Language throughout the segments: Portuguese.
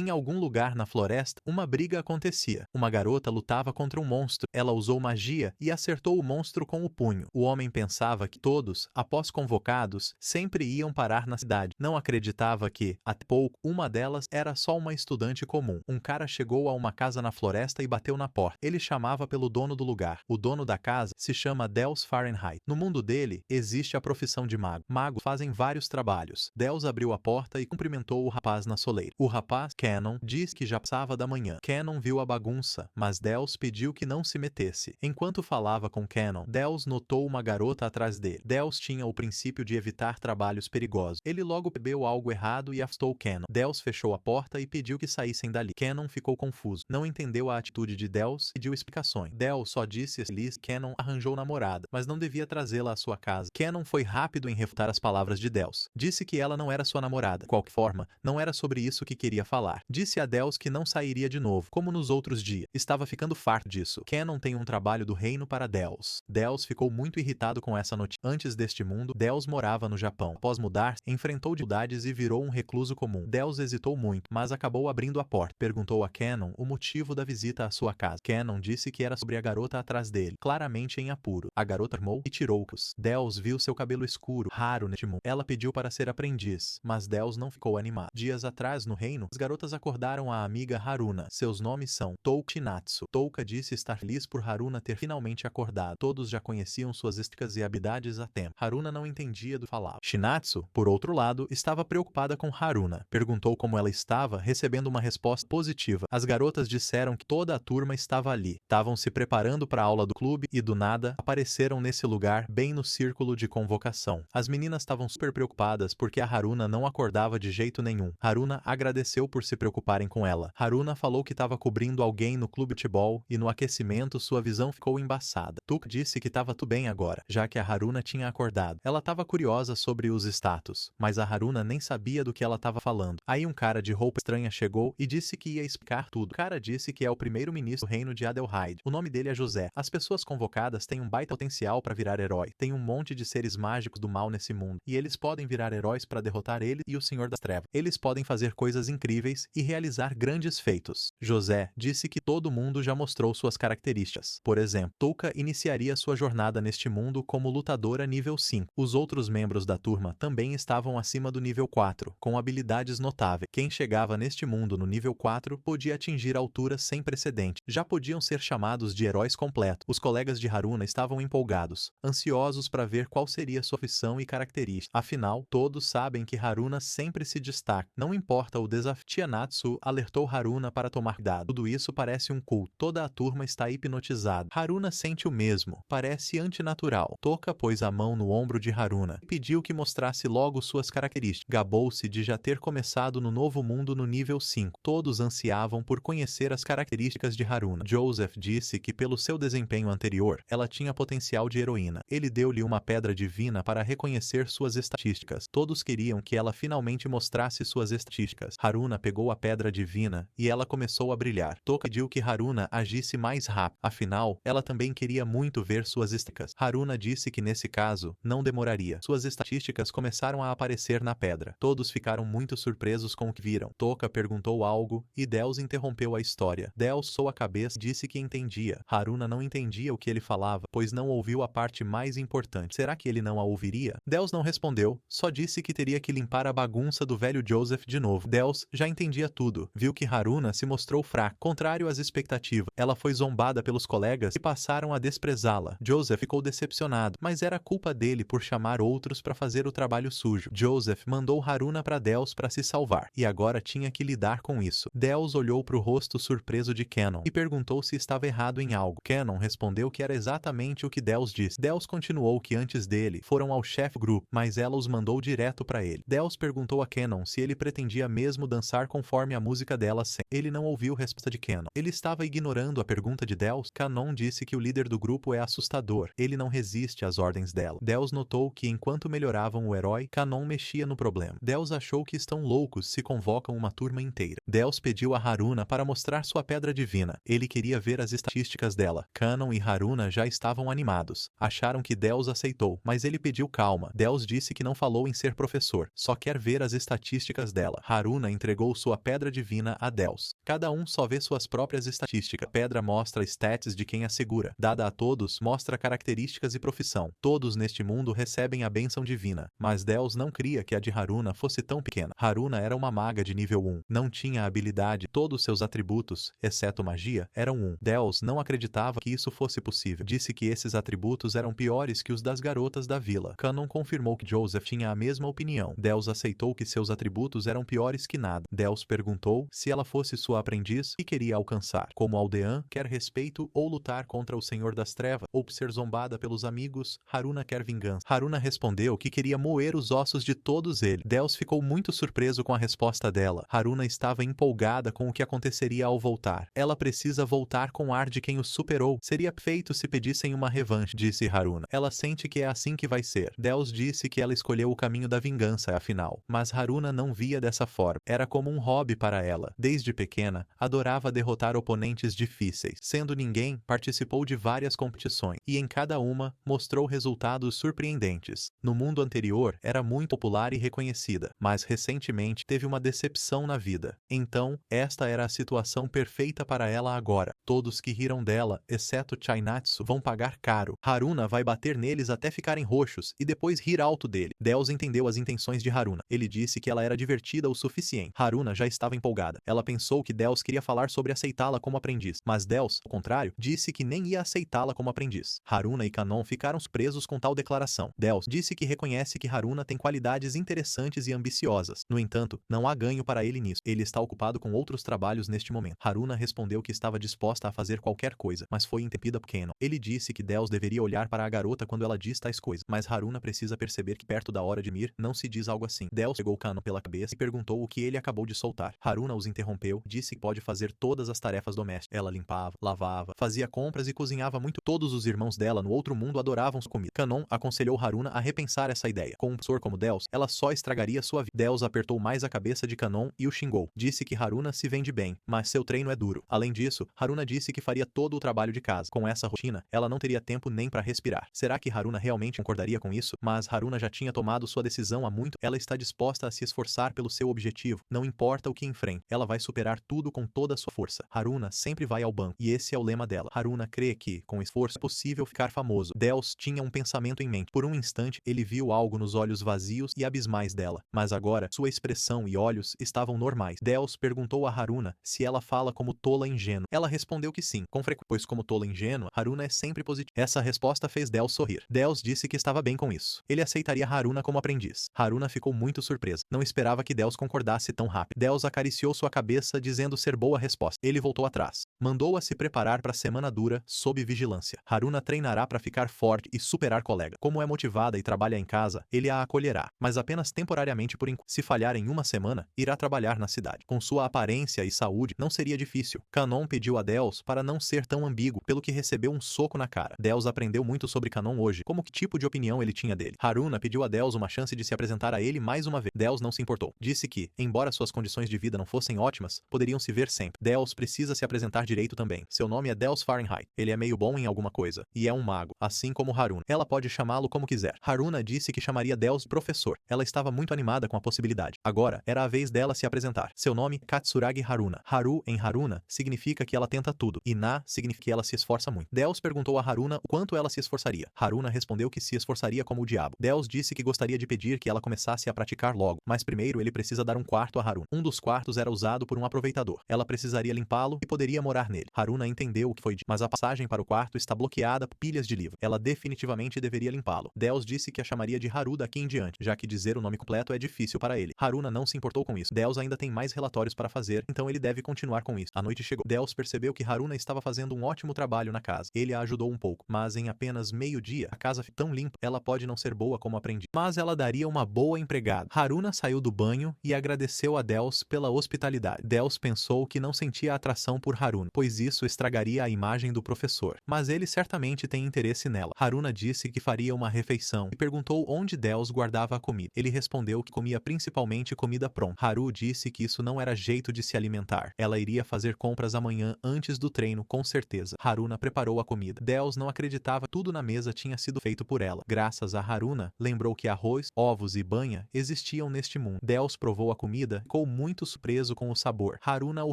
Em algum lugar na floresta, uma briga acontecia. Uma garota lutava contra um monstro. Ela usou magia e acertou o monstro com o punho. O homem pensava que todos, após convocados, sempre iam parar na cidade. Não acreditava que, até pouco, uma delas era só uma estudante comum. Um cara chegou a uma casa na floresta e bateu na porta. Ele chamava pelo dono do lugar. O dono da casa se chama Dels Fahrenheit. No mundo dele, existe a profissão de mago. Magos fazem vários trabalhos. Dels abriu a porta e cumprimentou o rapaz na soleira. O rapaz, Cannon, disse que já passava da manhã. Cannon viu a bagunça, mas Dels pediu que não se metesse. Enquanto falava com Cannon, Dels notou uma garota atrás dele. Dels tinha o princípio de evitar trabalhos perigosos. Ele logo percebeu algo errado e afastou Cannon. Dels fechou a porta e pediu que saíssem dali. Cannon ficou confuso. Não entendeu a atitude de Dels e pediu explicações. Dels só disse feliz que Cannon arranjou namorada, mas não devia trazê-la à sua casa. Cannon foi rápido em refutar as palavras de Dels. Disse que ela não era sua namorada. De qualquer forma, não era sobre isso que queria falar. Disse a Dels que não sairia de novo, como nos outros dias. Estava ficando farto disso. Cannon tem um trabalho do reino para Dels. Dels ficou muito irritado com essa notícia. Antes deste mundo, Dels morava no Japão. Após mudar-se, enfrentou dificuldades e virou um recluso comum. Dels hesitou muito, mas acabou abrindo a porta. Perguntou a Cannon o motivo da visita à sua casa. Cannon disse que era sobre a garota atrás dele, claramente em apuro. A garota armou e tirou-os. Dels viu seu cabelo escuro, raro neste mundo. Ela pediu para ser aprendiz, mas Dels não ficou animado. Dias atrás, no reino, as garotas acordaram a amiga Haruna. Seus nomes são Touka e Natsu. Touka disse estar feliz por Haruna ter finalmente acordado. Todos já conheciam suas estéticas e habilidades há tempo. Haruna não entendia do que falava. Shinatsu, por outro lado, estava preocupada com Haruna. Perguntou como ela estava, recebendo uma resposta positiva. As garotas disseram que toda a turma estava ali. Estavam se preparando para a aula do clube e, do nada, apareceram nesse lugar, bem no círculo de convocação. As meninas estavam super preocupadas porque a Haruna não acordava de jeito nenhum. Haruna agradeceu por se preocuparem com ela. Haruna falou que estava cobrindo alguém no clube de futebol e no aquecimento sua visão ficou embaçada. Tuka disse que estava tudo bem agora, já que a Haruna tinha acordado. Ela estava curiosa sobre os status, mas a Haruna nem sabia do que ela estava falando. Aí um cara de roupa estranha chegou e disse que ia explicar tudo. O cara disse que é o primeiro-ministro do reino de Adelheid. O nome dele é José. As pessoas convocadas têm um baita potencial para virar herói. Tem um monte de seres mágicos do mal nesse mundo, e eles podem virar heróis para derrotar ele e o Senhor das Trevas. Eles podem fazer coisas incríveis e realizar grandes feitos. José disse que todo mundo já mostrou suas características. Por exemplo, Touka iniciaria sua jornada neste mundo como lutadora nível 5. Os outros membros da turma também estavam acima do nível 4, com habilidades notáveis. Quem chegava neste mundo no nível 4 podia atingir alturas sem precedente. Já podiam ser chamados de heróis completos. Os colegas de Haruna estavam empolgados, ansiosos para ver qual seria sua profissão e característica. Afinal, todos sabem que Haruna sempre se destaca. Não importa o desafio. Tia Natsu alertou Haruna para tomar cuidado. Tudo isso parece um culto. Toda a turma está hipnotizada. Haruna sente o mesmo. Parece antinatural. Touka pôs a mão no ombro de Haruna e pediu que mostrasse logo suas características. Gabou-se de já ter começado no novo mundo no nível 5. Todos ansiavam por conhecer as características de Haruna. Joseph disse que pelo seu desempenho anterior, ela tinha potencial de heroína. Ele deu-lhe uma pedra divina para reconhecer suas estatísticas. Todos queriam que ela finalmente mostrasse suas estatísticas. Haruna pegou a pedra divina e ela começou a brilhar. Touka pediu que Haruna agisse mais rápido. Afinal, ela também queria muito ver suas estatísticas. Haruna disse que nesse caso, não demoraria. Suas estatísticas começaram a aparecer na pedra. Todos ficaram muito surpresos com o que viram. Touka perguntou algo e Dels interrompeu a história. Dels sou a cabeça e disse que entendia. Haruna não entendia o que ele falava, pois não ouviu a parte mais importante. Será que ele não a ouviria? Dels não respondeu, só disse que teria que limpar a bagunça do velho Joseph de novo. Dels já entendia tudo. Viu que Haruna se mostrou fraca. Contrário às expectativas, ela foi zombada pelos colegas e passaram a desprezá-la. Joseph ficou decepcionado, mas era culpa dele por chamar outros para fazer o trabalho sujo. Joseph mandou Haruna para Dels para se salvar, e agora tinha que lidar com isso. Dels olhou para o rosto surpreso de Cannon e perguntou se estava errado em algo. Cannon respondeu que era exatamente o que Dels disse. Dels continuou que antes dele foram ao chefe do grupo, mas ela os mandou direto para ele. Dels perguntou a Cannon se ele pretendia mesmo dançar conforme a música dela sem. Ele não ouviu ouviu a resposta de Canon. Ele estava ignorando a pergunta de Deus. Canon disse que o líder do grupo é assustador. Ele não resiste às ordens dela. Deus notou que enquanto melhoravam o herói, Canon mexia no problema. Deus achou que estão loucos se convocam uma turma inteira. Deus pediu a Haruna para mostrar sua pedra divina. Ele queria ver as estatísticas dela. Canon e Haruna já estavam animados. Acharam que Deus aceitou, mas ele pediu calma. Deus disse que não falou em ser professor, só quer ver as estatísticas dela. Haruna entregou sua pedra divina a Deus. Cada um só vê suas próprias estatísticas. A pedra mostra stats de quem a segura. Dada a todos, mostra características e profissão. Todos neste mundo recebem a bênção divina, mas Deus não queria que a de Haruna fosse tão pequena. Haruna era uma maga de nível 1. Não tinha habilidade. Todos seus atributos, exceto magia, eram 1. Deus não acreditava que isso fosse possível. Disse que esses atributos eram piores que os das garotas da vila. Canon confirmou que Joseph tinha a mesma opinião. Deus aceitou que seus atributos eram piores que nada. Deus perguntou se ela fosse sua aprendiz, o que queria alcançar. Como aldeã, quer respeito ou lutar contra o Senhor das Trevas, ou ser zombada pelos amigos, Haruna quer vingança. Haruna respondeu que queria moer os ossos de todos eles. Deus ficou muito surpreso com a resposta dela. Haruna estava empolgada com o que aconteceria ao voltar. Ela precisa voltar com o ar de quem o superou. Seria feito se pedissem uma revanche, disse Haruna. Ela sente que é assim que vai ser. Deus disse que ela escolheu o caminho da vingança, afinal. Mas Haruna não via dessa forma. Era como um hobby para ela. Desde pequena, adorava derrotar oponentes difíceis. Sendo ninguém, participou de várias competições, e em cada uma, mostrou resultados surpreendentes. No mundo anterior, era muito popular e reconhecida, mas recentemente teve uma decepção na vida. Então, esta era a situação perfeita para ela agora. Todos que riram dela, exceto Chainatsu, vão pagar caro. Haruna vai bater neles até ficarem roxos, e depois rir alto dele. Deus entendeu as intenções de Haruna. Ele disse que ela era divertida o suficiente. Haruna já estava empolgada. Ela pensou que Deus queria falar sobre aceitá-la como aprendiz, mas Deus, ao contrário, disse que nem ia aceitá-la como aprendiz. Haruna e Canon ficaram presos com tal declaração. Deus disse que reconhece que Haruna tem qualidades interessantes e ambiciosas. No entanto, não há ganho para ele nisso. Ele está ocupado com outros trabalhos neste momento. Haruna respondeu que estava disposta a fazer qualquer coisa, mas foi interrompida por Canon. Ele disse que Deus deveria olhar para a garota quando ela diz tais coisas, mas Haruna precisa perceber que perto da hora de mir, não se diz algo assim. Deus pegou Canon pela cabeça e perguntou o que ele acabou de soltar. Haruna os interrompeu, disse que pode fazer todas as tarefas domésticas. Ela limpava, lavava, fazia compras e cozinhava muito. Todos os irmãos dela no outro mundo adoravam sua comida. Canon aconselhou Haruna a repensar essa ideia. Com um professor como Deus, ela só estragaria sua vida. Deus apertou mais a cabeça de Canon e o xingou. Disse que Haruna se vende bem, mas seu treino é duro. Além disso, Haruna disse que faria todo o trabalho de casa. Com essa rotina, ela não teria tempo nem para respirar. Será que Haruna realmente concordaria com isso? Mas Haruna já tinha tomado sua decisão há muito. Ela está disposta a se esforçar pelo seu objetivo. Não importa o que enfrente, ela vai superar tudo com toda a sua força. Haruna sempre vai ao banco, e esse é o lema dela. Haruna crê que, com esforço, é possível ficar famoso. Deus tinha um pensamento em mente. Por um instante, ele viu algo nos olhos vazios e abismais dela. Mas agora, sua expressão e olhos estavam normais. Deus perguntou a Haruna se ela fala como tola ingênua. Ela respondeu que sim, com frequência, pois como tola ingênua, Haruna é sempre positiva. Essa resposta fez Deus sorrir. Deus disse que estava bem com isso. Ele aceitaria Haruna como aprendiz. Haruna ficou muito surpresa. Não esperava que Deus concordasse tão rápido. Deus acariciou sua cabeça dizendo ser boa resposta. Ele voltou atrás. Mandou-a se preparar para a semana dura, sob vigilância. Haruna treinará para ficar forte e superar colega. Como é motivada e trabalha em casa, ele a acolherá, mas apenas temporariamente por enquanto. Se falhar em uma semana, irá trabalhar na cidade. Com sua aparência e saúde, não seria difícil. Canon pediu a Deus para não ser tão ambíguo, pelo que recebeu um soco na cara. Deus aprendeu muito sobre Canon hoje, como que tipo de opinião ele tinha dele. Haruna pediu a Deus uma chance de se apresentar a ele mais uma vez. Deus não se importou. Disse que, embora suas condições de vida não fossem ótimas, poderiam se ver sempre. Deus precisa se apresentar direito também. Seu nome é Deus Fahrenheit. Ele é meio bom em alguma coisa, e é um mago, assim como Haruna. Ela pode chamá-lo como quiser. Haruna disse que chamaria Deus de professor. Ela estava muito animada com a possibilidade. Agora, era a vez dela se apresentar. Seu nome, Katsuragi Haruna. Haru, em Haruna, significa que ela tenta tudo, e Na significa que ela se esforça muito. Deus perguntou a Haruna o quanto ela se esforçaria. Haruna respondeu que se esforçaria como o diabo. Deus disse que gostaria de pedir que ela começasse a praticar logo, mas primeiro ele precisa dar um quarto a Haruna. Um dos quartos era usado por um aproveitador. Ela precisaria limpá-lo e poderia morar nele. Haruna entendeu o que foi dito, mas a passagem para o quarto está bloqueada por pilhas de livro. Ela definitivamente deveria limpá-lo. Deus disse que a chamaria de Haru daqui em diante, já que dizer o nome completo é difícil para ele. Haruna não se importou com isso. Deus ainda tem mais relatórios para fazer, então ele deve continuar com isso. A noite chegou. Deus percebeu que Haruna estava fazendo um ótimo trabalho na casa. Ele a ajudou um pouco, mas em apenas meio-dia, a casa ficou tão limpa, ela pode não ser boa como aprendiz, mas ela daria uma boa empregada. Haruna saiu do banho e agradeceu a Deus pela hospitalidade. Deus pensou pensou que não sentia atração por Haruna, pois isso estragaria a imagem do professor. Mas ele certamente tem interesse nela. Haruna disse que faria uma refeição e perguntou onde Deus guardava a comida. Ele respondeu que comia principalmente comida pronta. Haru disse que isso não era jeito de se alimentar. Ela iria fazer compras amanhã antes do treino, com certeza. Haruna preparou a comida. Deus não acreditava que tudo na mesa tinha sido feito por ela. Graças a Haruna, lembrou que arroz, ovos e banha existiam neste mundo. Deus provou a comida e ficou muito surpreso com o sabor. Haruna o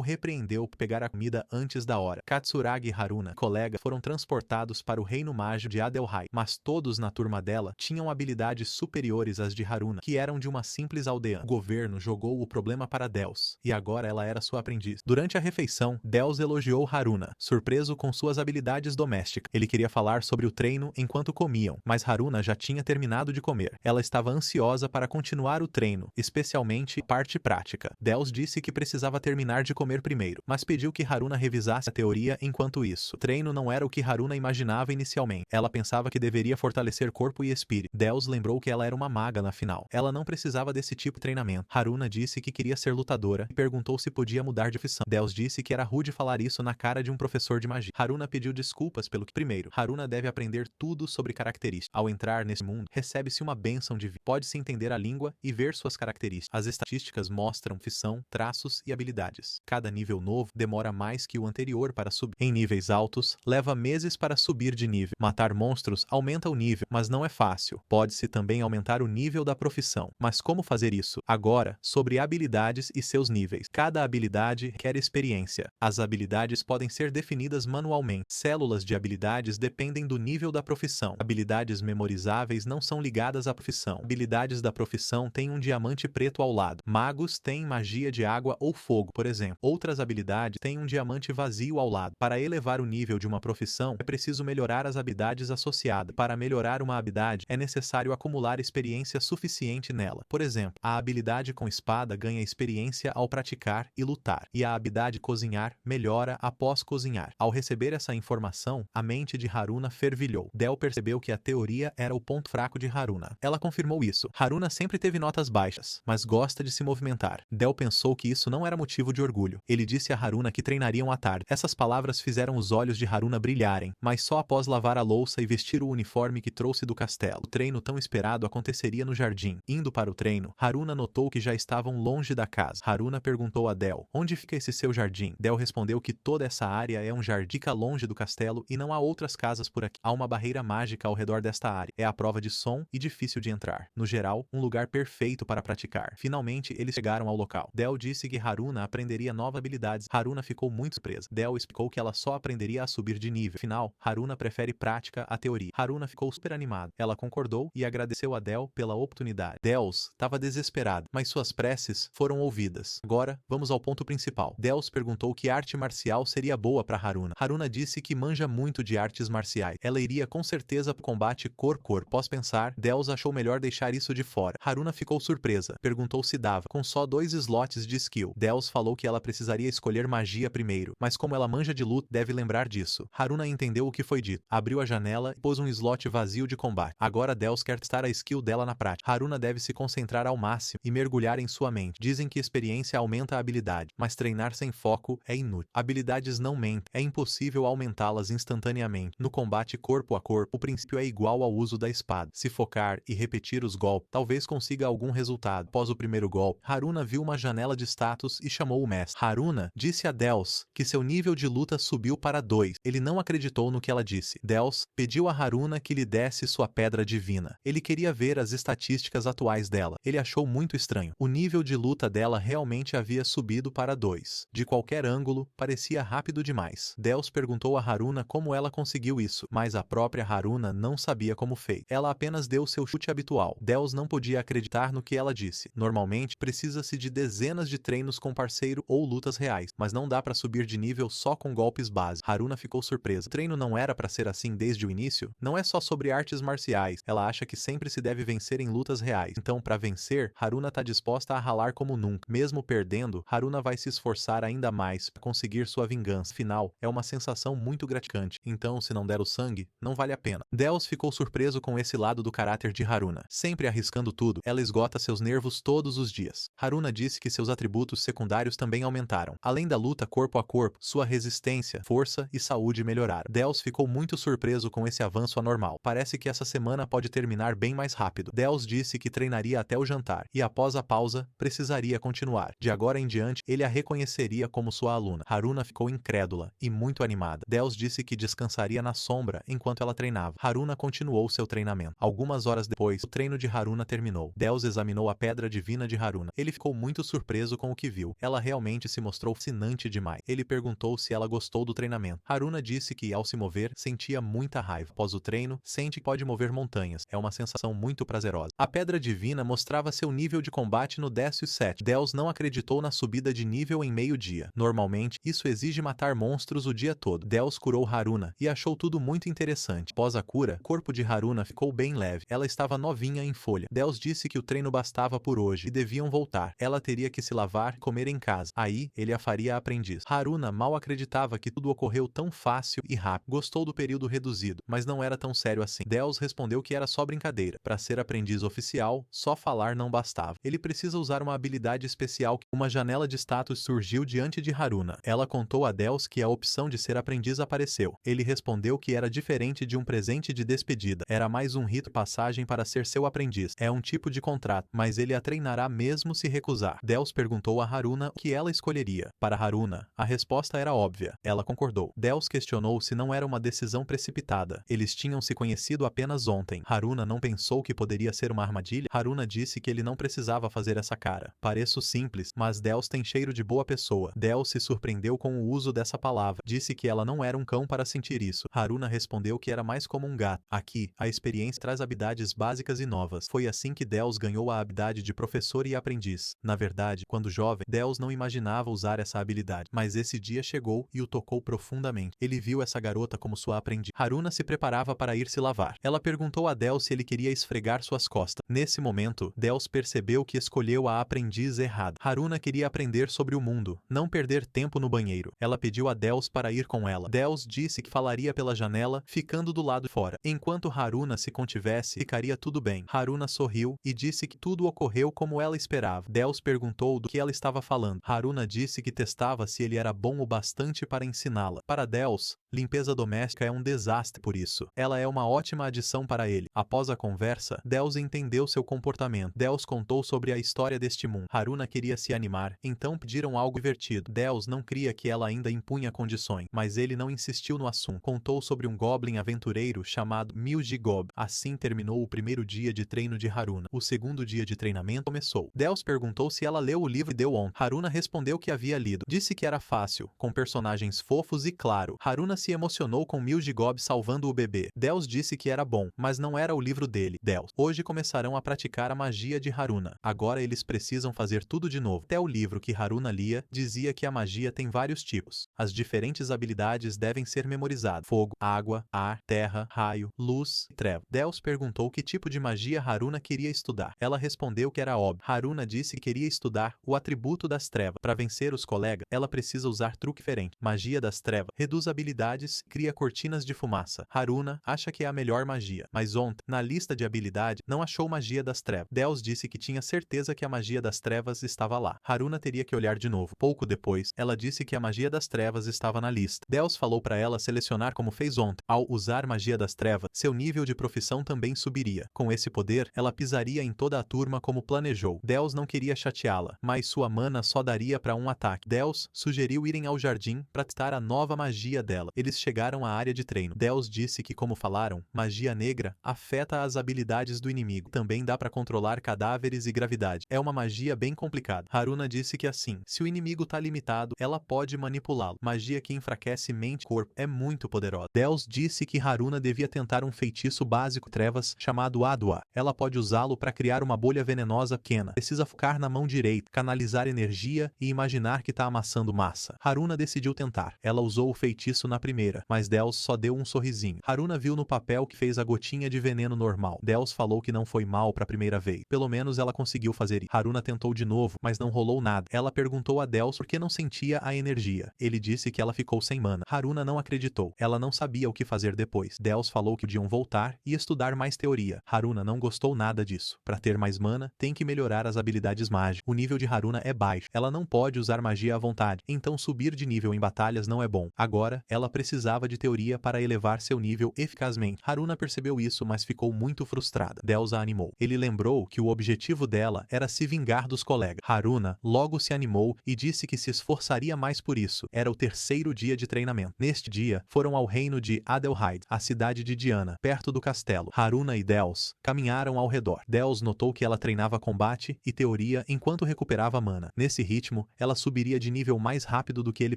repreendeu por pegar a comida antes da hora. Katsuragi e Haruna, colega, foram transportados para o reino mágico de Adelhai, mas todos na turma dela tinham habilidades superiores às de Haruna, que eram de uma simples aldeã. O governo jogou o problema para Deus, e agora ela era sua aprendiz. Durante a refeição, Deus elogiou Haruna, surpreso com suas habilidades domésticas. Ele queria falar sobre o treino enquanto comiam, mas Haruna já tinha terminado de comer. Ela estava ansiosa para continuar o treino, especialmente a parte prática. Deus disse que precisava terminar de comer primeiro, mas pediu que Haruna revisasse a teoria enquanto isso. O treino não era o que Haruna imaginava inicialmente. Ela pensava que deveria fortalecer corpo e espírito. Deus lembrou que ela era uma maga na final. Ela não precisava desse tipo de treinamento. Haruna disse que queria ser lutadora e perguntou se podia mudar de profissão. Deus disse que era rude falar isso na cara de um professor de magia. Haruna pediu desculpas pelo que... Primeiro, Haruna deve aprender tudo sobre características. Ao entrar nesse mundo, recebe-se uma bênção divina. Pode-se entender a língua e ver suas características. As estatísticas mostram profissão, traços e habilidades. Cada nível novo demora mais que o anterior para subir. Em níveis altos, leva meses para subir de nível. Matar monstros aumenta o nível, mas não é fácil. Pode-se também aumentar o nível da profissão. Mas como fazer isso? Agora, sobre habilidades e seus níveis. Cada habilidade requer experiência. As habilidades podem ser definidas manualmente. Células de habilidades dependem do nível da profissão. Habilidades memorizáveis não são ligadas à profissão. Habilidades da profissão têm um diamante preto ao lado. Magos têm magia de água ou fogo, por exemplo. Outras habilidades têm um diamante vazio ao lado. Para elevar o nível de uma profissão, é preciso melhorar as habilidades associadas. Para melhorar uma habilidade, é necessário acumular experiência suficiente nela. Por exemplo, a habilidade com espada ganha experiência ao praticar e lutar, e a habilidade cozinhar melhora após cozinhar. Ao receber essa informação, a mente de Haruna fervilhou. Del percebeu que a teoria era o ponto fraco de Haruna. Ela confirmou isso. Haruna sempre teve notas baixas, mas gosta de se movimentar. Del pensou que isso não era motivo de orgulho. Ele disse a Haruna que treinariam à tarde. Essas palavras fizeram os olhos de Haruna brilharem, mas só após lavar a louça e vestir o uniforme que trouxe do castelo. O treino tão esperado aconteceria no jardim. Indo para o treino, Haruna notou que já estavam longe da casa. Haruna perguntou a Del: onde fica esse seu jardim? Del respondeu que toda essa área é um jardim longe do castelo e não há outras casas por aqui. Há uma barreira mágica ao redor desta área. É a prova de som e difícil de entrar. No geral, um lugar perfeito para praticar. Finalmente, eles chegaram ao local. Del disse que Haruna aprenderia novas habilidades. Haruna ficou muito surpresa. Del explicou que ela só aprenderia a subir de nível. Afinal, Haruna prefere prática à teoria. Haruna ficou super animada. Ela concordou e agradeceu a Del pela oportunidade. Dels estava desesperado, mas suas preces foram ouvidas. Agora, vamos ao ponto principal. Dels perguntou que arte marcial seria boa para Haruna. Haruna disse que manja muito de artes marciais. Ela iria com certeza para o combate corpo a corpo. Após pensar, Dels achou melhor deixar isso de fora. Haruna ficou surpresa. Perguntou se dava, com só 2 slots de skill. Dels falou que ela precisaria escolher magia primeiro, mas como ela manja de luta, deve lembrar disso. Haruna entendeu o que foi dito. Abriu a janela e pôs um slot vazio de combate. Agora Dels quer testar a skill dela na prática. Haruna deve se concentrar ao máximo e mergulhar em sua mente. Dizem que experiência aumenta a habilidade, mas treinar sem foco é inútil. Habilidades não mentem. É impossível aumentá-las instantaneamente. No combate corpo a corpo, o princípio é igual ao uso da espada. Se focar e repetir os golpes, talvez consiga algum resultado. Após o primeiro golpe, Haruna viu uma janela de status e chamou o mestre. Haruna disse a Dels que seu nível de luta subiu para 2. Ele não acreditou no que ela disse. Dels pediu a Haruna que lhe desse sua pedra divina. Ele queria ver as estatísticas atuais dela. Ele achou muito estranho. O nível de luta dela realmente havia subido para 2. De qualquer ângulo, parecia rápido demais. Dels perguntou a Haruna como ela conseguiu isso, mas a própria Haruna não sabia como fez. Ela apenas deu seu chute habitual. Dels não podia acreditar no que ela disse. Normalmente, precisa-se de dezenas de treinos com parceiro ou lutas reais, mas não dá para subir de nível só com golpes básicos. Haruna ficou surpresa. O treino não era para ser assim desde o início? Não é só sobre artes marciais. Ela acha que sempre se deve vencer em lutas reais. Então, para vencer, Haruna tá disposta a ralar como nunca. Mesmo perdendo, Haruna vai se esforçar ainda mais para conseguir sua vingança. Afinal, é uma sensação muito gratificante. Então, se não der o sangue, não vale a pena. Dels ficou surpreso com esse lado do caráter de Haruna. Sempre arriscando tudo, ela esgota seus nervos todos os dias. Haruna disse que seus atributos secundários também também aumentaram. Além da luta corpo a corpo, sua resistência, força e saúde melhoraram. Deus ficou muito surpreso com esse avanço anormal. Parece que essa semana pode terminar bem mais rápido. Deus disse que treinaria até o jantar, e após a pausa, precisaria continuar. De agora em diante, ele a reconheceria como sua aluna. Haruna ficou incrédula e muito animada. Deus disse que descansaria na sombra enquanto ela treinava. Haruna continuou seu treinamento. Algumas horas depois, o treino de Haruna terminou. Deus examinou a pedra divina de Haruna. Ele ficou muito surpreso com o que viu. Ela realmente se mostrou fascinante demais. Ele perguntou se ela gostou do treinamento. Haruna disse que, ao se mover, sentia muita raiva. Após o treino, sente que pode mover montanhas. É uma sensação muito prazerosa. A pedra divina mostrava seu nível de combate no 17. Deus não acreditou na subida de nível em meio-dia. Normalmente, isso exige matar monstros o dia todo. Deus curou Haruna e achou tudo muito interessante. Após a cura, o corpo de Haruna ficou bem leve. Ela estava novinha em folha. Deus disse que o treino bastava por hoje e deviam voltar. Ela teria que se lavar e comer em casa. Aí, ele a faria aprendiz. Haruna mal acreditava que tudo ocorreu tão fácil e rápido. Gostou do período reduzido, mas não era tão sério assim. Deus respondeu que era só brincadeira. Para ser aprendiz oficial, só falar não bastava. Ele precisa usar uma habilidade especial. Uma janela de status surgiu diante de Haruna. Ela contou a Deus que a opção de ser aprendiz apareceu. Ele respondeu que era diferente de um presente de despedida. Era mais um rito de passagem para ser seu aprendiz. É um tipo de contrato, mas ele a treinará mesmo se recusar. Deus perguntou a Haruna o que ela escolheria. Para Haruna, a resposta era óbvia. Ela concordou. Deus questionou se não era uma decisão precipitada. Eles tinham se conhecido apenas ontem. Haruna não pensou que poderia ser uma armadilha. Haruna disse que ele não precisava fazer essa cara. Pareço simples, mas Deus tem cheiro de boa pessoa. Deus se surpreendeu com o uso dessa palavra. Disse que ela não era um cão para sentir isso. Haruna respondeu que era mais como um gato. Aqui, a experiência traz habilidades básicas e novas. Foi assim que Deus ganhou a habilidade de professor e aprendiz. Na verdade, quando jovem, Deus não imaginava usar essa habilidade. Mas esse dia chegou e o tocou profundamente. Ele viu essa garota como sua aprendiz. Haruna se preparava para ir se lavar. Ela perguntou a Deus se ele queria esfregar suas costas. Nesse momento, Deus percebeu que escolheu a aprendiz errada. Haruna queria aprender sobre o mundo, não perder tempo no banheiro. Ela pediu a Deus para ir com ela. Deus disse que falaria pela janela, ficando do lado de fora. Enquanto Haruna se contivesse, ficaria tudo bem. Haruna sorriu e disse que tudo ocorreu como ela esperava. Deus perguntou do que ela estava falando. Haruna disse que testava se ele era bom o bastante para ensiná-la. Para Deus, limpeza doméstica é um desastre por isso. Ela é uma ótima adição para ele. Após a conversa, Deus entendeu seu comportamento. Deus contou sobre a história deste mundo. Haruna queria se animar, então pediram algo divertido. Deus não cria que ela ainda impunha condições, mas ele não insistiu no assunto. Contou sobre um goblin aventureiro chamado Milji-Gob. Assim terminou o primeiro dia de treino de Haruna. O segundo dia de treinamento começou. Deus perguntou se ela leu o livro e deu ontem. Haruna respondeu que havia lido. Disse que era fácil, com personagens fofos e claro. Haruna se emocionou com Milji-Gob salvando o bebê. Deus disse que era bom, mas não era o livro dele. Deus. Hoje começarão a praticar a magia de Haruna. Agora eles precisam fazer tudo de novo. Até o livro que Haruna lia dizia que a magia tem vários tipos. As diferentes habilidades devem ser memorizadas. Fogo, água, ar, terra, raio, luz e treva. Deus perguntou que tipo de magia Haruna queria estudar. Ela respondeu que era óbvio. Haruna disse que queria estudar o atributo das trevas. Para vencer os colegas, ela precisa usar truque diferente. Magia das trevas reduz habilidades e cria cortinas de fumaça. Haruna acha que é a melhor magia, mas ontem, na lista de habilidade, não achou magia das trevas. Deus disse que tinha certeza que a magia das trevas estava lá. Haruna teria que olhar de novo. Pouco depois, ela disse que a magia das trevas estava na lista. Deus falou para ela selecionar como fez ontem. Ao usar magia das trevas, seu nível de profissão também subiria. Com esse poder, ela pisaria em toda a turma como planejou. Deus não queria chateá-la, mas sua mana só daria para um ataque. Deus sugeriu irem ao jardim para testar a nova magia dela. Eles chegaram à área de treino. Deus disse que, como falaram, magia negra afeta as habilidades do inimigo. Também dá para controlar cadáveres e gravidade. É uma magia bem complicada. Haruna disse que assim, se o inimigo tá limitado, ela pode manipulá-lo. Magia que enfraquece mente e corpo é muito poderosa. Deus disse que Haruna devia tentar um feitiço básico trevas chamado Adwa. Ela pode usá-lo para criar uma bolha venenosa pequena. Precisa focar na mão direita, canalizar energia e imaginar que tá amassando massa. Haruna decidiu tentar. Ela usou o feitiço na primeira, mas Dels só deu um sorrisinho. Haruna viu no papel que fez a gotinha de veneno normal. Dels falou que não foi mal pra primeira vez. Pelo menos ela conseguiu fazer isso. Haruna tentou de novo, mas não rolou nada. Ela perguntou a Dels por que não sentia a energia. Ele disse que ela ficou sem mana. Haruna não acreditou. Ela não sabia o que fazer depois. Dels falou que podiam voltar e estudar mais teoria. Haruna não gostou nada disso. Para ter mais mana, tem que melhorar as habilidades mágicas. O nível de Haruna é baixo. Ela não pode usar magia à vontade, então subir de nível em batalhas não é bom. Agora, ela precisava de teoria para elevar seu nível eficazmente. Haruna percebeu isso, mas ficou muito frustrada. Dels a animou. Ele lembrou que o objetivo dela era se vingar dos colegas. Haruna logo se animou e disse que se esforçaria mais por isso. Era o terceiro dia de treinamento. Neste dia, foram ao reino de Adelheid, a cidade de Diana, perto do castelo. Haruna e Dels caminharam ao redor. Dels notou que ela treinava combate e teoria enquanto recuperava mana. Nesse ritmo, ela subiria de nível mais rápido do que ele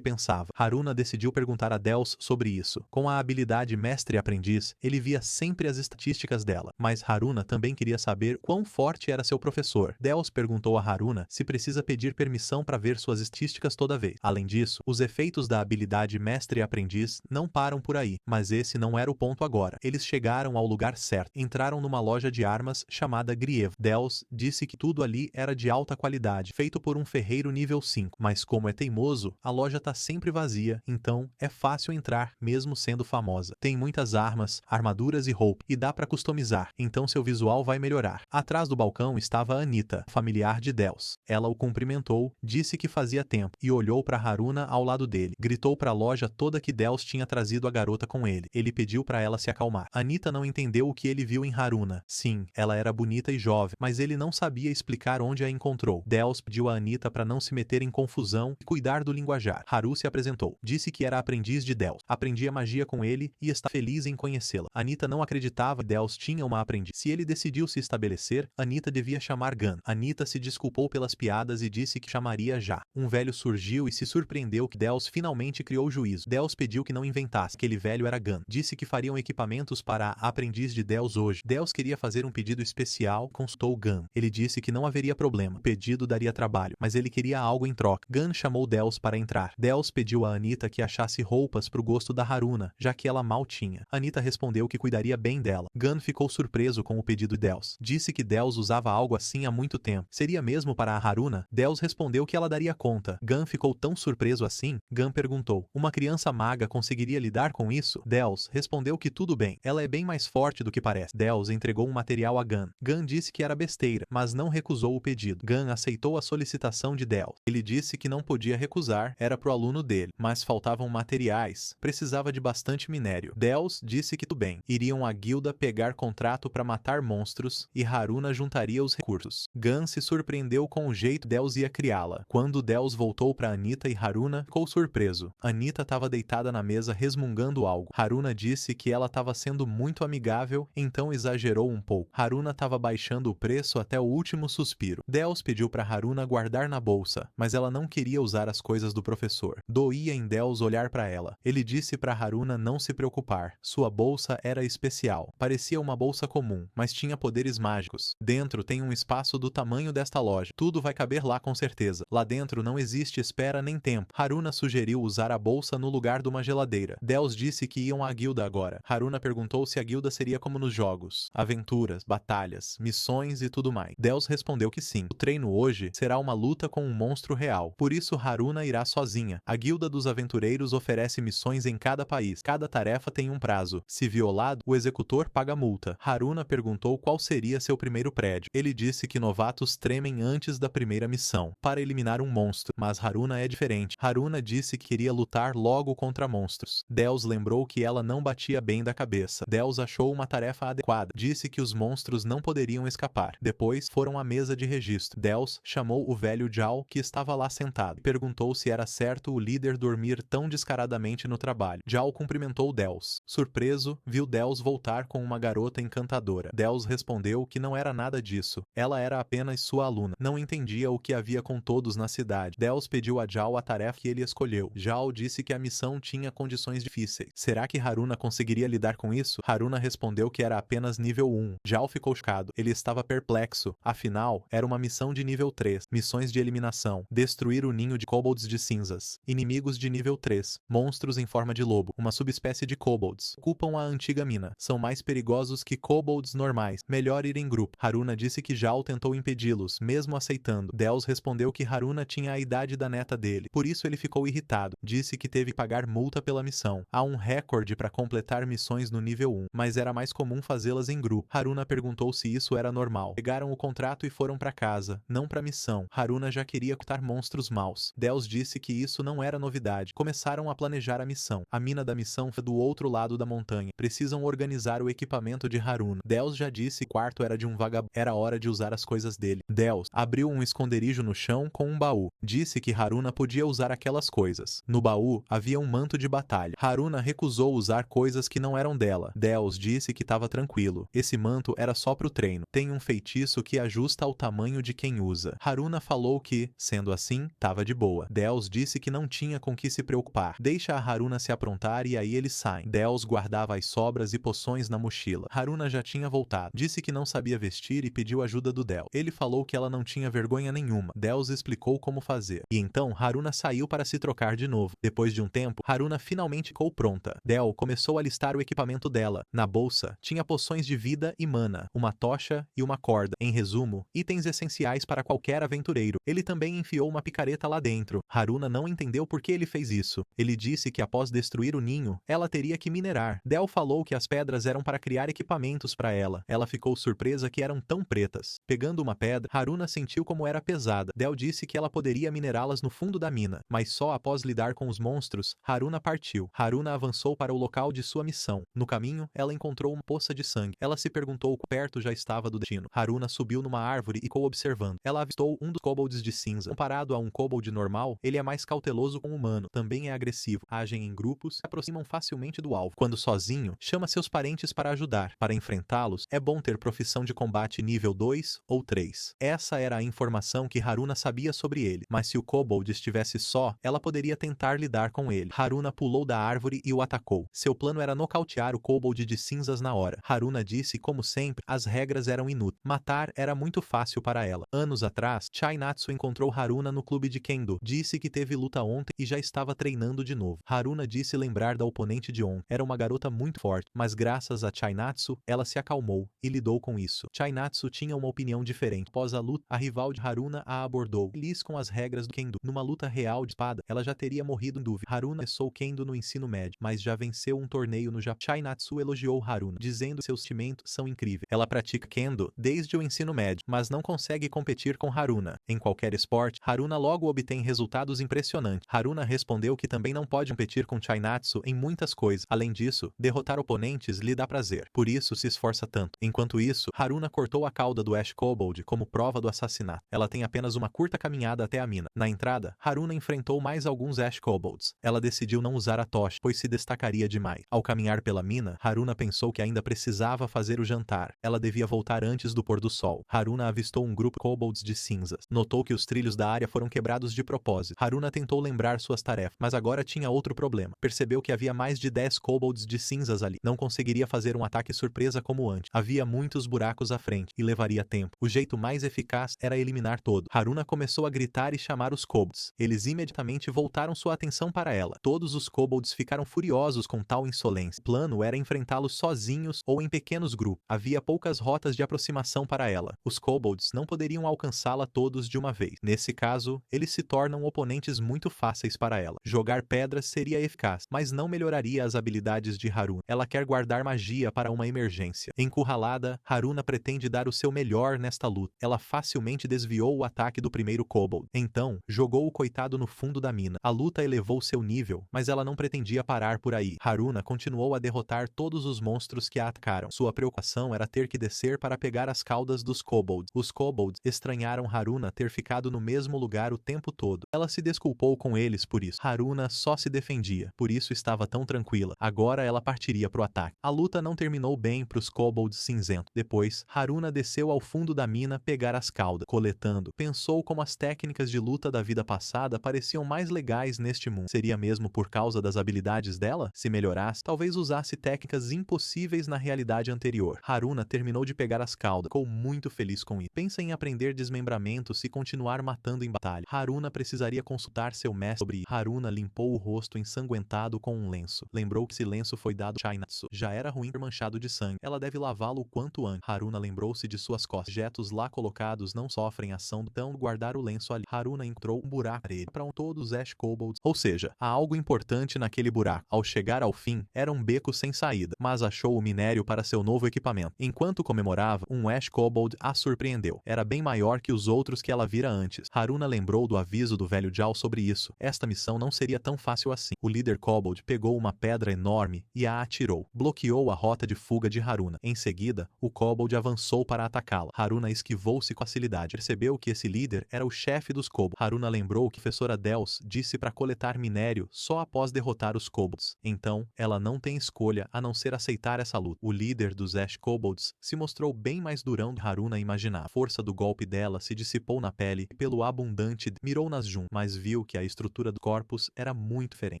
pensava. Haruna decidiu perguntar a Dels sobre isso. Com a habilidade mestre-aprendiz, ele via sempre as estatísticas dela, mas Haruna também queria saber quão forte era seu professor. Dels perguntou a Haruna se precisa pedir permissão para ver suas estatísticas toda vez. Além disso, os efeitos da habilidade mestre-aprendiz não param por aí, mas esse não era o ponto agora. Eles chegaram ao lugar certo. Entraram numa loja de armas chamada Griev. Dels disse que tudo ali era de alta qualidade, feito por um ferreiro nível 5, mas como é teimoso, a loja tá sempre vazia, então é fácil entrar, mesmo sendo famosa. Tem muitas armas, armaduras e roupa, e dá pra customizar, então seu visual vai melhorar. Atrás do balcão estava Anita, familiar de Dels. Ela o cumprimentou, disse que fazia tempo, e olhou pra Haruna ao lado dele. Gritou pra loja toda que Dels tinha trazido a garota com ele. Ele pediu pra ela se acalmar. Anita não entendeu o que ele viu em Haruna. Sim, ela era bonita e jovem, mas ele não sabia explicar onde a encontrou. Dels pediu a Anita pra não se meter em confusão e cuidar do linguajar. Haru se apresentou. Disse que era aprendiz de Dels. Aprendia magia com ele e está feliz em conhecê-la. Anita não acreditava que Dels tinha uma aprendiz. Se ele decidiu se estabelecer, Anita devia chamar Gun. Anita se desculpou pelas piadas e disse que chamaria já. Um velho surgiu e se surpreendeu que Dels finalmente criou juízo. Dels pediu que não inventasse. Aquele velho era Gun. Disse que fariam equipamentos para a aprendiz de Dels hoje. Dels queria fazer um pedido especial, consultou Gun. Ele disse que não haveria problema. O pedido daria trabalho, mas ele queria algo em troca. Gun chamou Dels para entrar. Dels pediu a Anita que achasse roupas pro gosto da Haruna, já que ela mal tinha. Anita respondeu que cuidaria bem dela. Gun ficou surpreso com o pedido de Dels. Disse que Dels usava algo assim há muito tempo. Seria mesmo para a Haruna? Dels respondeu que ela daria conta. Gun ficou tão surpreso assim? Gun perguntou: uma criança maga conseguiria lidar com isso? Dels respondeu que tudo bem. Ela é bem mais forte do que parece. Dels entregou um material a Gun. Gun disse que era besteira, mas não recusou o pedido. Gun aceitou a solicitação de Dels. Ele disse que não podia recusar, era pro aluno dele, mas faltavam materiais, precisava de bastante minério. Dels disse que tudo bem. Iriam à guilda pegar contrato para matar monstros e Haruna juntaria os recursos. Gun se surpreendeu com o jeito Dels ia criá-la. Quando Dels voltou para Anita e Haruna, ficou surpreso. Anita estava deitada na mesa resmungando algo. Haruna disse que ela estava sendo muito amigável, então exagerou um pouco. Haruna estava baixando o preço até o último suspiro. Dels pediu para Haruna guardar na bolsa, mas ela não queria usar as coisas do professor. Doía em Dels olhar para ela. Ele disse para Haruna não se preocupar. Sua bolsa era especial. Parecia uma bolsa comum, mas tinha poderes mágicos. Dentro tem um espaço do tamanho desta loja. Tudo vai caber lá com certeza. Lá dentro não existe espera nem tempo. Haruna sugeriu usar a bolsa no lugar de uma geladeira. Dels disse que iam à guilda agora. Haruna perguntou se a guilda seria como nos jogos. Aventuras, batalhas, missões e tudo mais. Dels respondeu que sim. O treino hoje será uma luta com um monstro real. Por isso Haruna irá sozinha. A guilda dos aventureiros oferece missões em cada país. Cada tarefa tem um prazo. Se violado, o executor paga multa. Haruna perguntou qual seria seu primeiro prédio. Ele disse que novatos tremem antes da primeira missão, para eliminar um monstro. Mas Haruna é diferente. Haruna disse que queria lutar logo contra monstros. Dels lembrou que ela não batia bem da cabeça. Dels achou uma tarefa adequada. Disse que os monstros não poderiam escapar. Depois foram à mesa de registro. Dels chamou o velho Jal, que estava lá sentado. Perguntou se era certo o líder dormir tão descaradamente no trabalho. Jal cumprimentou Dels. Surpreso, viu Dels voltar com uma garota encantadora. Dels respondeu que não era nada disso. Ela era apenas sua aluna. Não entendia o que havia com todos na cidade. Dels pediu a Jal a tarefa que ele escolheu. Jal disse que a missão tinha condições difíceis. Será que Haruna conseguiria lidar com isso? Haruna respondeu que era apenas nível 1. Jal ficou chocado. Ele estava perplexo. Afinal, era uma missão de nível 3. Missões de eliminação. Destruir o ninho de kobolds de cinzas. Inimigos de nível 3. Monstros em forma de lobo, uma subespécie de kobolds. Ocupam a antiga mina. São mais perigosos que kobolds normais. Melhor ir em grupo. Haruna disse que Jal tentou impedi-los, mesmo aceitando. Dels respondeu que Haruna tinha a idade da neta dele. Por isso ele ficou irritado. Disse que teve que pagar multa pela missão. Há um recorde para completar missões no nível 1, mas era mais comum fazê-las em grupo. Haruna perguntou se isso era normal. Pegaram o contrato e foram para casa, não para missão. Haruna já queria captar monstros maus. Dels disse que isso não era novidade. Começaram a planejar a missão. A mina da missão foi do outro lado da montanha. Precisam organizar o equipamento de Haruna. Dels já disse que o quarto era de um vagabundo. Era hora de usar as coisas dele. Dels abriu um esconderijo no chão com um baú. Disse que Haruna podia usar aquelas coisas. No baú havia um manto de batalha. Haruna recusou usar coisas que não eram dela. Dels disse que estava tranquilo. Esse manto era só pro treino. Tem um feitiço que ajusta ao tamanho de quem usa. Haruna falou que, sendo assim, tava de boa. Dels disse que não tinha com que se preocupar. Deixa a Haruna se aprontar e aí eles saem. Dels guardava as sobras e poções na mochila. Haruna já tinha voltado. Disse que não sabia vestir e pediu ajuda do Del. Ele falou que ela não tinha vergonha nenhuma. Dels explicou como fazer. E então Haruna saiu para se trocar de novo. Depois de um tempo, Haruna finalmente ficou pronta. Del começou a listar o equipamento dela. Na bolsa, tinha poções de vida e mana, uma tocha e uma corda. Em resumo, itens essenciais para qualquer aventureiro. Ele também enfiou uma picareta lá dentro. Haruna não entendeu por que ele fez isso. Ele disse que após destruir o ninho, ela teria que minerar. Del falou que as pedras eram para criar equipamentos para ela. Ela ficou surpresa que eram tão pretas. Pegando uma pedra, Haruna sentiu como era pesada. Del disse que ela poderia minerá-las no fundo da mina, mas só após lidar com os monstros, Haruna partiu. Haruna avançou para o local de sua missão. No caminho, ela encontrou uma poça de sangue. Ela se perguntou quão perto já estava do destino. Haruna subiu numa árvore e ficou observando. Ela avistou um dos kobolds de cinza. Comparado a um kobold normal, ele é mais cauteloso com o humano. Também é agressivo. Agem em grupos e se aproximam facilmente do alvo. Quando sozinho, chama seus parentes para ajudar. Para enfrentá-los, é bom ter profissão de combate nível 2 ou 3. Essa era a informação que Haruna sabia sobre ele. Mas se o kobold estivesse só, ela poderia tentar lidar com ele. Haruna pulou da árvore e o atacou. Seu plano era nocautear o kobold de cinzas na hora. Haruna disse, como sempre, as regras eram inúteis. Matar era muito fácil para ela. Anos atrás, Chainatsu encontrou Haruna no clube de Kendo. Disse que teve luta ontem e já estava treinando de novo. Haruna disse lembrar da oponente de ontem. Era uma garota muito forte, mas graças a Chainatsu, ela se acalmou e lidou com isso. Chainatsu tinha uma opinião diferente. Após a luta, a rival de Haruna a abordou. Feliz com as regras do Kendo. Numa luta real de espada, ela já teria morrido em dúvida. Haruna começou Kendo no ensino médio, mas já venceu um torneio no Japão. Chainatsu elogiou Haruna, dizendo que seus sentimentos são incríveis. Ela pratica Kendo desde o ensino médio, mas não consegue competir com Haruna. Em qualquer esporte, Haruna logo obtém resultados impressionantes. Haruna respondeu que também não pode competir com Chainatsu em muitas coisas. Além disso, derrotar oponentes lhe dá prazer. Por isso se esforça tanto. Enquanto isso, Haruna cortou a cauda do Ash Kobold como prova do assassinato. Ela tem apenas uma curta caminhada até a mina. Na entrada, Haruna enfrentou mais alguns Ash Kobolds. Ela decidiu não usar a tocha, pois se destacaria demais. Ao caminhar pela mina, Haruna pensou que ainda precisava fazer o jantar. Ela devia voltar antes do pôr do sol. Haruna avistou um grupo de kobolds de cinzas. Notou que os trilhos da área foram quebrados de propósito. Haruna tentou lembrar suas tarefas, mas agora tinha outro problema. Percebeu que havia mais de 10 kobolds de cinzas ali. Não conseguiria fazer um ataque surpresa como antes. Havia muitos buracos à frente e levaria tempo. O jeito mais eficaz era eliminar todos. Haruna começou a gritar e chamar os kobolds. Eles imediatamente voltaram sua atenção para ela. Todos os kobolds ficaram furiosos com tal insolência. O plano era enfrentá-los sozinhos ou em pequenos grupos. Havia poucas rotas de aproximação para ela. Os kobolds não poderiam alcançá-la todos de uma vez. Nesse caso, eles se tornam oponentes muito fáceis para ela. Jogar pedras seria eficaz, mas não melhoraria as habilidades de Haruna. Ela quer guardar magia para uma emergência. Encurralada, Haruna pretende dar o seu melhor nesta luta. Ela facilmente desviou o ataque do primeiro kobold. Então, jogou o coitado no fundo da mina. A luta elevou seu nível, mas ela não pretendia parar por aí. Haruna continuou a derrotar todos os monstros que a atacaram. Sua preocupação era ter que descer para pegar as caudas dos kobolds. Os kobolds estranharam Haruna ter ficado no mesmo lugar o tempo todo. Ela se desculpou com eles por isso. Haruna só se defendia, por isso estava tão tranquila. Agora ela partiria pro ataque. A luta não terminou bem pros kobolds cinzentos. Depois, Haruna desceu ao fundo da mina pegar as caudas. Coletando, pensou como as técnicas de luta da vida passada pareciam mais legais neste mundo. Seria mesmo por causa das habilidades dela? Se melhorasse, talvez usasse técnicas impossíveis na realidade anterior. Haruna terminou de pegar as caudas. Ficou muito feliz com isso. Pensa em aprender desmembramento se continuar matando em batalha. Haruna precisaria consultar seu mestre sobre isso. Haruna limpou o rosto em ensanguentado com um lenço. Lembrou que esse lenço foi dado a Chainatsu. Já era ruim ter manchado de sangue. Ela deve lavá-lo o quanto antes. Haruna lembrou-se de suas costas. Objetos lá colocados não sofrem ação, então guardar o lenço ali. Haruna encontrou um buraco na parede para todos os Ash Kobolds. Ou seja, há algo importante naquele buraco. Ao chegar ao fim, era um beco sem saída, mas achou o minério para seu novo equipamento. Enquanto comemorava, um Ash Kobold a surpreendeu. Era bem maior que os outros que ela vira antes. Haruna lembrou do aviso do velho Jal sobre isso. Esta missão não seria tão fácil assim. O líder Kobold pegou uma pedra enorme e a atirou. Bloqueou a rota de fuga de Haruna. Em seguida, o Kobold avançou para atacá-la. Haruna esquivou-se com facilidade. Percebeu que esse líder era o chefe dos Kobolds. Haruna lembrou que a professora Dels disse para coletar minério só após derrotar os Kobolds. Então, ela não tem escolha a não ser aceitar essa luta. O líder dos Ash Kobolds se mostrou bem mais durão do que Haruna imaginava. A força do golpe dela se dissipou na pele e pelo abundante mirou nas juntas, mas viu que a estrutura do corpus era muito diferente.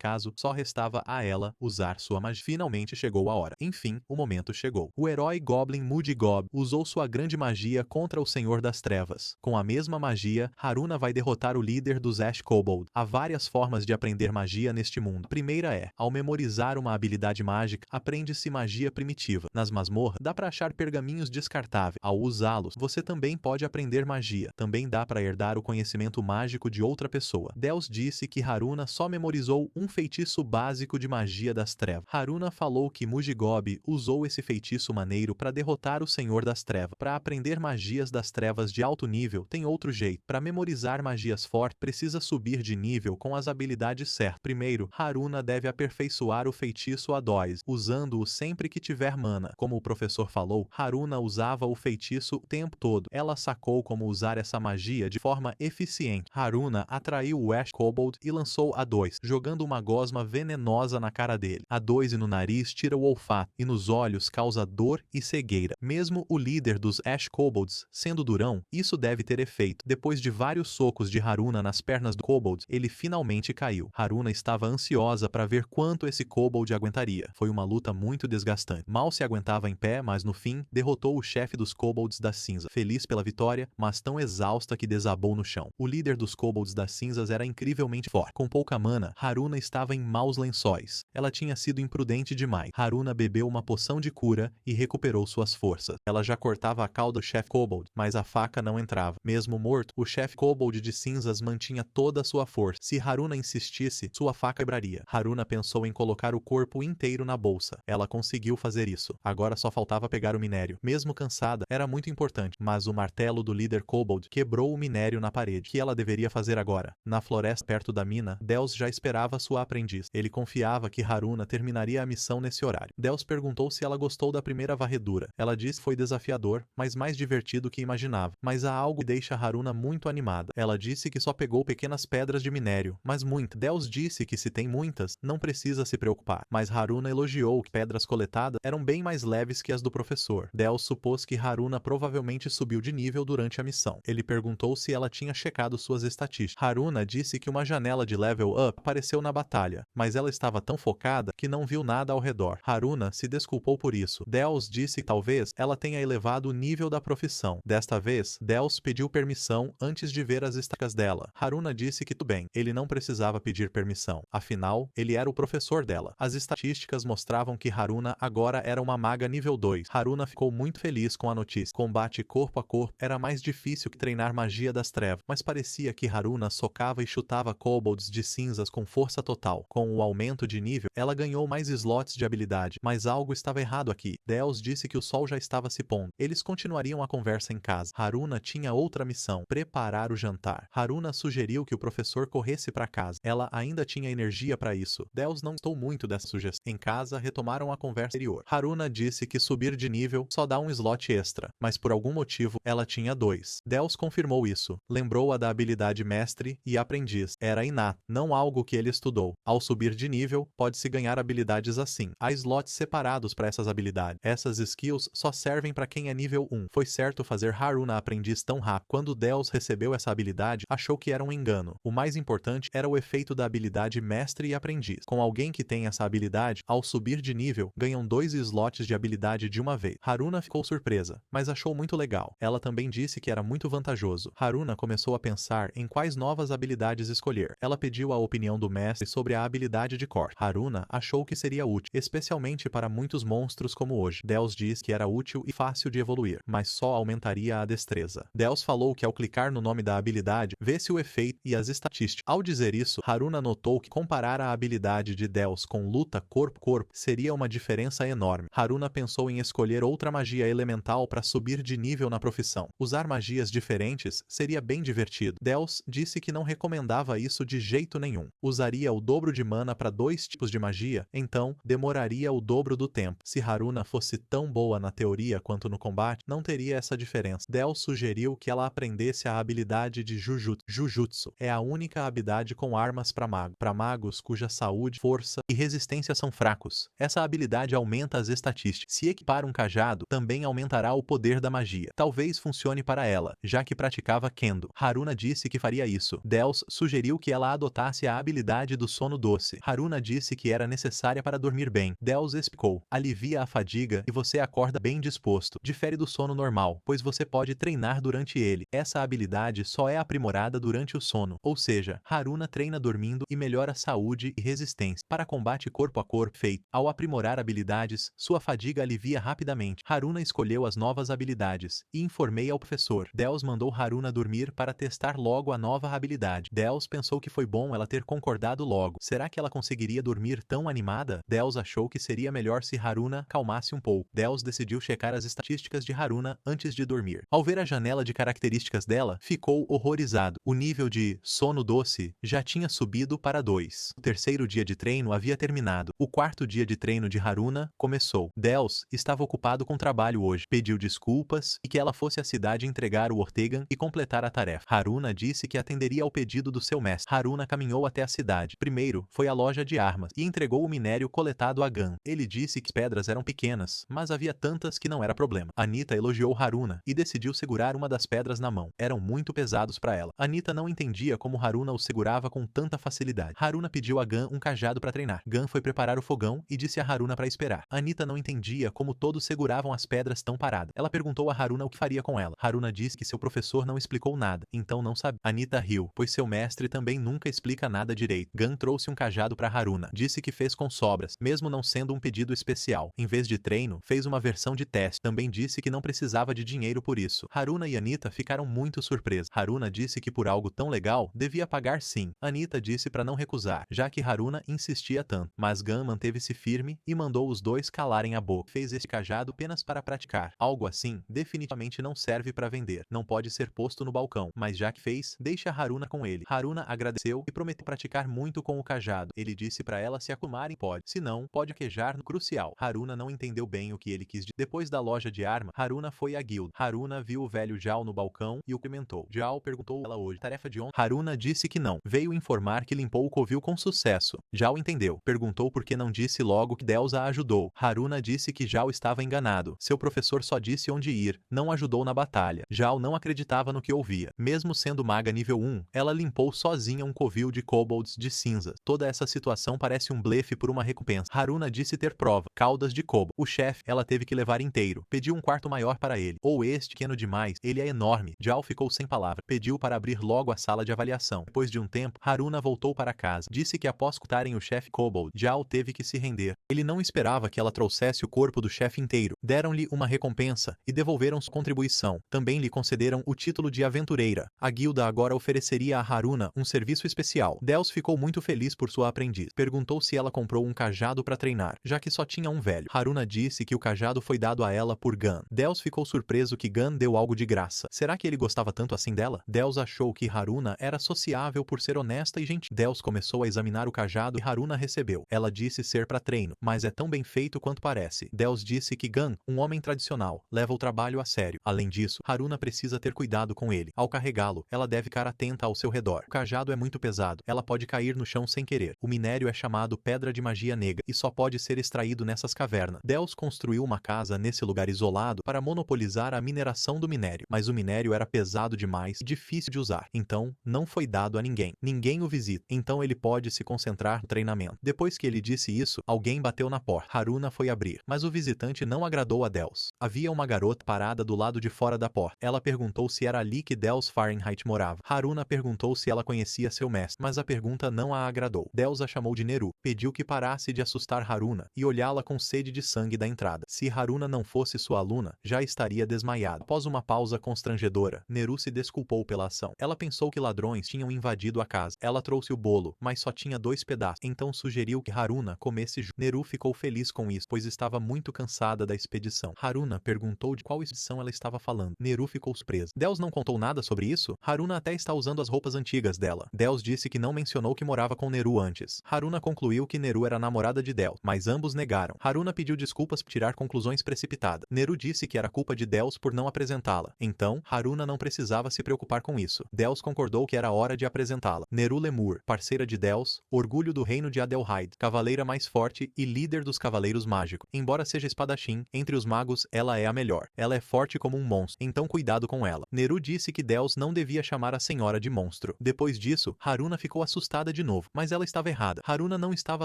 Caso só restava a ela usar sua magia. Finalmente chegou a hora. Enfim, o momento chegou. O herói Goblin Moody Gob usou sua grande magia contra o Senhor das Trevas. Com a mesma magia, Haruna vai derrotar o líder dos Ash Kobold. Há várias formas de aprender magia neste mundo. A primeira é, ao memorizar uma habilidade mágica, aprende-se magia primitiva. Nas masmorras, dá para achar pergaminhos descartáveis. Ao usá-los, você também pode aprender magia. Também dá para herdar o conhecimento mágico de outra pessoa. Dels disse que Haruna só memorizou um feitiço básico de magia das trevas. Haruna falou que Mujigob usou esse feitiço maneiro para derrotar o Senhor das Trevas. Para aprender magias das trevas de alto nível, tem outro jeito. Para memorizar magias fortes, precisa subir de nível com as habilidades certas. Primeiro, Haruna deve aperfeiçoar o feitiço A2, usando-o sempre que tiver mana. Como o professor falou, Haruna usava o feitiço o tempo todo. Ela sacou como usar essa magia de forma eficiente. Haruna atraiu o Ash Kobold e lançou A2, jogando uma gosma venenosa na cara dele. A2 no nariz tira o olfato e nos olhos causa dor e cegueira. Mesmo o líder dos Ash Kobolds sendo durão, isso deve ter efeito. Depois de vários socos de Haruna nas pernas do Kobold, ele finalmente caiu. Haruna estava ansiosa para ver quanto esse Kobold aguentaria. Foi uma luta muito desgastante. Mal se aguentava em pé, mas no fim, derrotou o chefe dos Kobolds das Cinzas. Feliz pela vitória, mas tão exausta que desabou no chão. O líder dos Kobolds das Cinzas era incrivelmente forte. Com pouca mana, Haruna estava em maus lençóis. Ela tinha sido imprudente demais. Haruna bebeu uma poção de cura e recuperou suas forças. Ela já cortava a cauda do chefe Kobold, mas a faca não entrava. Mesmo morto, o chefe Kobold de Cinzas mantinha toda a sua força. Se Haruna insistisse, sua faca quebraria. Haruna pensou em colocar o corpo inteiro na bolsa. Ela conseguiu fazer isso. Agora só faltava pegar o minério. Mesmo cansada, era muito importante, mas o martelo do líder Kobold quebrou o minério na parede. O que ela deveria fazer agora? Na floresta perto da mina, Dels já esperava sua aprendiz. Ele confiava que Haruna terminaria a missão nesse horário. Dels perguntou se ela gostou da primeira varredura. Ela disse que foi desafiador, mas mais divertido que imaginava. Mas há algo que deixa Haruna muito animada. Ela disse que só pegou pequenas pedras de minério, mas muitas. Dels disse que se tem muitas, não precisa se preocupar. Mas Haruna elogiou que pedras coletadas eram bem mais leves que as do professor. Dels supôs que Haruna provavelmente subiu de nível durante a missão. Ele perguntou se ela tinha checado suas estatísticas. Haruna disse que uma janela de level up apareceu na batalha, mas ela estava tão focada que não viu nada ao redor. Haruna se desculpou por isso. Dels disse que talvez ela tenha elevado o nível da profissão. Desta vez, Dels pediu permissão antes de ver as estatísticas dela. Haruna disse que tudo bem, ele não precisava pedir permissão. Afinal, ele era o professor dela. As estatísticas mostravam que Haruna agora era uma maga nível 2. Haruna ficou muito feliz com a notícia. Combate corpo a corpo era mais difícil que treinar magia das trevas, mas parecia que Haruna socava e chutava kobolds de cinzas com força total. Com o aumento de nível, ela ganhou mais slots de habilidade, mas algo estava errado aqui. Dels disse que o sol já estava se pondo. Eles continuariam a conversa em casa. Haruna tinha outra missão: preparar o jantar. Haruna sugeriu que o professor corresse para casa. Ela ainda tinha energia para isso. Dels não gostou muito dessa sugestão. Em casa, retomaram a conversa anterior. Haruna disse que subir de nível só dá um slot extra, mas por algum motivo ela tinha 2. Dels confirmou isso. Lembrou-a da habilidade mestre e aprendiz. Era inata, não algo que ele estudou. Ao subir de nível, pode-se ganhar habilidades assim. Há slots separados para essas habilidades. Essas skills só servem para quem é nível 1. Foi certo fazer Haruna aprendiz tão rápido. Quando Dels recebeu essa habilidade, achou que era um engano. O mais importante era o efeito da habilidade mestre e aprendiz. Com alguém que tem essa habilidade, ao subir de nível, ganham 2 slots de habilidade de uma vez. Haruna ficou surpresa, mas achou muito legal. Ela também disse que era muito vantajoso. Haruna começou a pensar em quais novas habilidades escolher. Ela pediu a opinião do mestre sobre a habilidade de corte. Haruna achou que seria útil, especialmente para muitos monstros como hoje. Deus diz que era útil e fácil de evoluir, mas só aumentaria a destreza. Deus falou que ao clicar no nome da habilidade, vê-se o efeito e as estatísticas. Ao dizer isso, Haruna notou que comparar a habilidade de Deus com luta corpo a corpo seria uma diferença enorme. Haruna pensou em escolher outra magia elemental para subir de nível na profissão. Usar magias diferentes seria bem divertido. Deus disse que não recomendava isso de jeito nenhum. Usaria o dobro de mana para 2 tipos de magia, então demoraria o dobro do tempo. Se Haruna fosse tão boa na teoria quanto no combate, não teria essa diferença. Deus sugeriu que ela aprendesse a habilidade de Jujutsu. Jujutsu é a única habilidade com armas para magos cuja saúde, força e resistência são fracos. Essa habilidade aumenta as estatísticas. Se equipar um cajado, também aumentará o poder da magia. Talvez funcione para ela, já que praticava Kendo. Haruna disse que faria isso. Deus sugeriu que ela adotasse a habilidade do sono doce. Haruna disse que era necessária para dormir bem. Deus explicou: alivia a fadiga e você acorda bem disposto. Difere do sono normal, pois você pode treinar durante ele. Essa habilidade só é aprimorada durante o sono, ou seja, Haruna treina dormindo e melhora saúde e resistência. Para combate corpo a corpo feito, ao aprimorar habilidades, sua fadiga alivia rapidamente. Haruna escolheu as novas habilidades e informei ao professor. Deus mandou Haruna dormir para testar logo a nova habilidade. Deus pensou que foi bom ela ter concordado logo. Será que ela conseguiria dormir tão animada? Deus achou que seria melhor se Haruna calmasse um pouco. Deus decidiu checar as estatísticas de Haruna antes de dormir. Ao ver a janela de características dela, ficou horrorizado. O nível de sono doce já tinha subido para 2. O terceiro dia de treino havia terminado. O quarto dia de treino de Haruna começou. Deus estava ocupado com trabalho hoje. Pediu desculpas e que ela fosse à cidade entregar o Ortegan e completar a tarefa. Haruna disse que atenderia ao pedido do seu mestre. Haruna caminhou até a cidade. Primeiro, foi à loja de armas e entregou o minério coletado a Gun. Ele disse que as pedras eram pequenas, mas havia tantas que não era problema. Anita elogiou Haruna e decidiu segurar uma das pedras na mão. Eram muito pesados para ela. Anita não entendia como Haruna os segurava com tanta facilidade. Haruna pediu a Gun um cajado para treinar. Gun foi preparar o fogão e disse a Haruna para esperar. Anita não entendia como todos seguravam as pedras tão paradas. Ela perguntou a Haruna o que faria com ela. Haruna disse que seu professor não explicou nada, então não sabia. Anita riu, pois seu mestre também nunca explica nada direito. Gun trouxe um cajado para Haruna. Disse que fez com sobras, mesmo não sendo um pedido especial. Em vez de treino, fez uma versão de teste. Também disse que não precisava de dinheiro por isso. Haruna e Anita ficaram muito surpresos. Haruna disse que por algo tão legal, devia pagar sim. Anita disse para não recusar, já que Haruna insistia tanto. Mas Gun manteve-se firme e mandou os dois calarem a boca. Fez este cajado apenas para praticar. Algo assim, definitivamente não serve para vender. Não pode ser posto no balcão. Mas já que fez, deixa Haruna com ele. Haruna agradeceu e prometeu praticar muito com o cajado. Ele disse para ela se acalmarem pode. Se não, pode quejar no crucial. Haruna não entendeu bem o que ele quis dizer. Depois da loja de arma, Haruna foi à guilda. Haruna viu o velho Jao no balcão e o cumprimentou. Jao perguntou ela hoje. Tarefa de ontem? Haruna disse que não. Veio informar que limpou o covil com sucesso. Jao entendeu. Perguntou por que não disse logo que Deus a ajudou. Haruna disse que Jao estava enganado. Seu professor só disse onde ir, não ajudou na batalha. Jao não acreditava no que ouvia. Mesmo sendo maga nível 1, ela limpou sozinha um covil de kobolds de cinza. Toda essa situação parece um blefe por uma recompensa. Haruna disse ter prova. Caudas de kobold. O chefe, ela teve que levar inteiro. Pediu um quarto maior para ele. Ou este pequeno demais, ele é enorme. Jao ficou sem palavra. Pediu para abrir logo a sala de avaliação. Depois de um tempo, Haruna voltou para casa. Disse que após escutarem o chefe kobold, Jao teve que se render. Ele não esperava que ela trouxesse o corpo do chefe inteiro. Deram-lhe uma recompensa e devolveram sua contribuição. Também lhe concederam o título de aventureira. A guilda agora ofereceria a Haruna um serviço especial. Deus ficou muito feliz por sua aprendiz. Perguntou se ela comprou um cajado para treinar, já que só tinha um velho. Haruna disse que o cajado foi dado a ela por Gun. Deus ficou surpreso que Gun deu algo de graça. Será que ele gostava tanto assim dela? Deus achou que Haruna era sociável por ser honesta e gentil. Deus começou a examinar o cajado e Haruna recebeu. Ela disse ser para treino, mas é tão bem feito quanto parece. Deus disse que Gun, um homem tradicional, leva o trabalho a sério. Além disso, Haruna precisa ter cuidado com ele. Ao carregá-lo, ela deve ficar atenta ao seu redor. O cajado é muito pesado. Ela pode cair no chão sem querer. O minério é chamado Pedra de Magia Negra e só pode ser extraído nessas cavernas. Deus construiu uma casa nesse lugar isolado para monopolizar a mineração do minério, mas o minério era pesado demais e difícil de usar. Então, não foi dado a ninguém. Ninguém o visita. Então ele pode se concentrar no treinamento. Depois que ele disse isso, alguém bateu na porta. Haruna foi abrir, mas o visitante não agradou a Deus. Havia uma garota parada do lado de fora da porta. Ela perguntou se era ali que Dels Fahrenheit morava. Haruna perguntou se ela conhecia seu mestre, mas a pergunta não a agradou. Dels a chamou de Neru, pediu que parasse de assustar Haruna e olhá-la com sede de sangue da entrada. Se Haruna não fosse sua aluna, já estaria desmaiada. Após uma pausa constrangedora, Neru se desculpou pela ação. Ela pensou que ladrões tinham invadido a casa. Ela trouxe o bolo, mas só tinha 2 pedaços. Então sugeriu que Haruna comesse junto. Neru ficou feliz com isso, pois estava muito cansada da expedição. Haruna perguntou de qual expedição ela estava falando. Neru ficou surpresa. Dels não contou nada sobre isso? Haruna até está usando as roupas antigas dela. Dels disse que não mencionou que morava com Neru antes. Haruna concluiu que Neru era a namorada de Dels, mas ambos negaram. Haruna pediu desculpas por tirar conclusões precipitadas. Neru disse que era culpa de Dels por não apresentá-la. Então, Haruna não precisava se preocupar com isso. Dels concordou que era hora de apresentá-la. Neru Lemur, parceira de Dels, orgulho do reino de Adelheid, cavaleira mais forte e líder dos cavaleiros mágicos. Embora seja espadachim, entre os magos ela é a melhor. Ela é forte como um monstro, então cuidado com ela. Neru disse que Dels não devia chamar a senhora de monstro. Depois disso, Haruna ficou assustada de novo, mas ela estava errada. Haruna não estava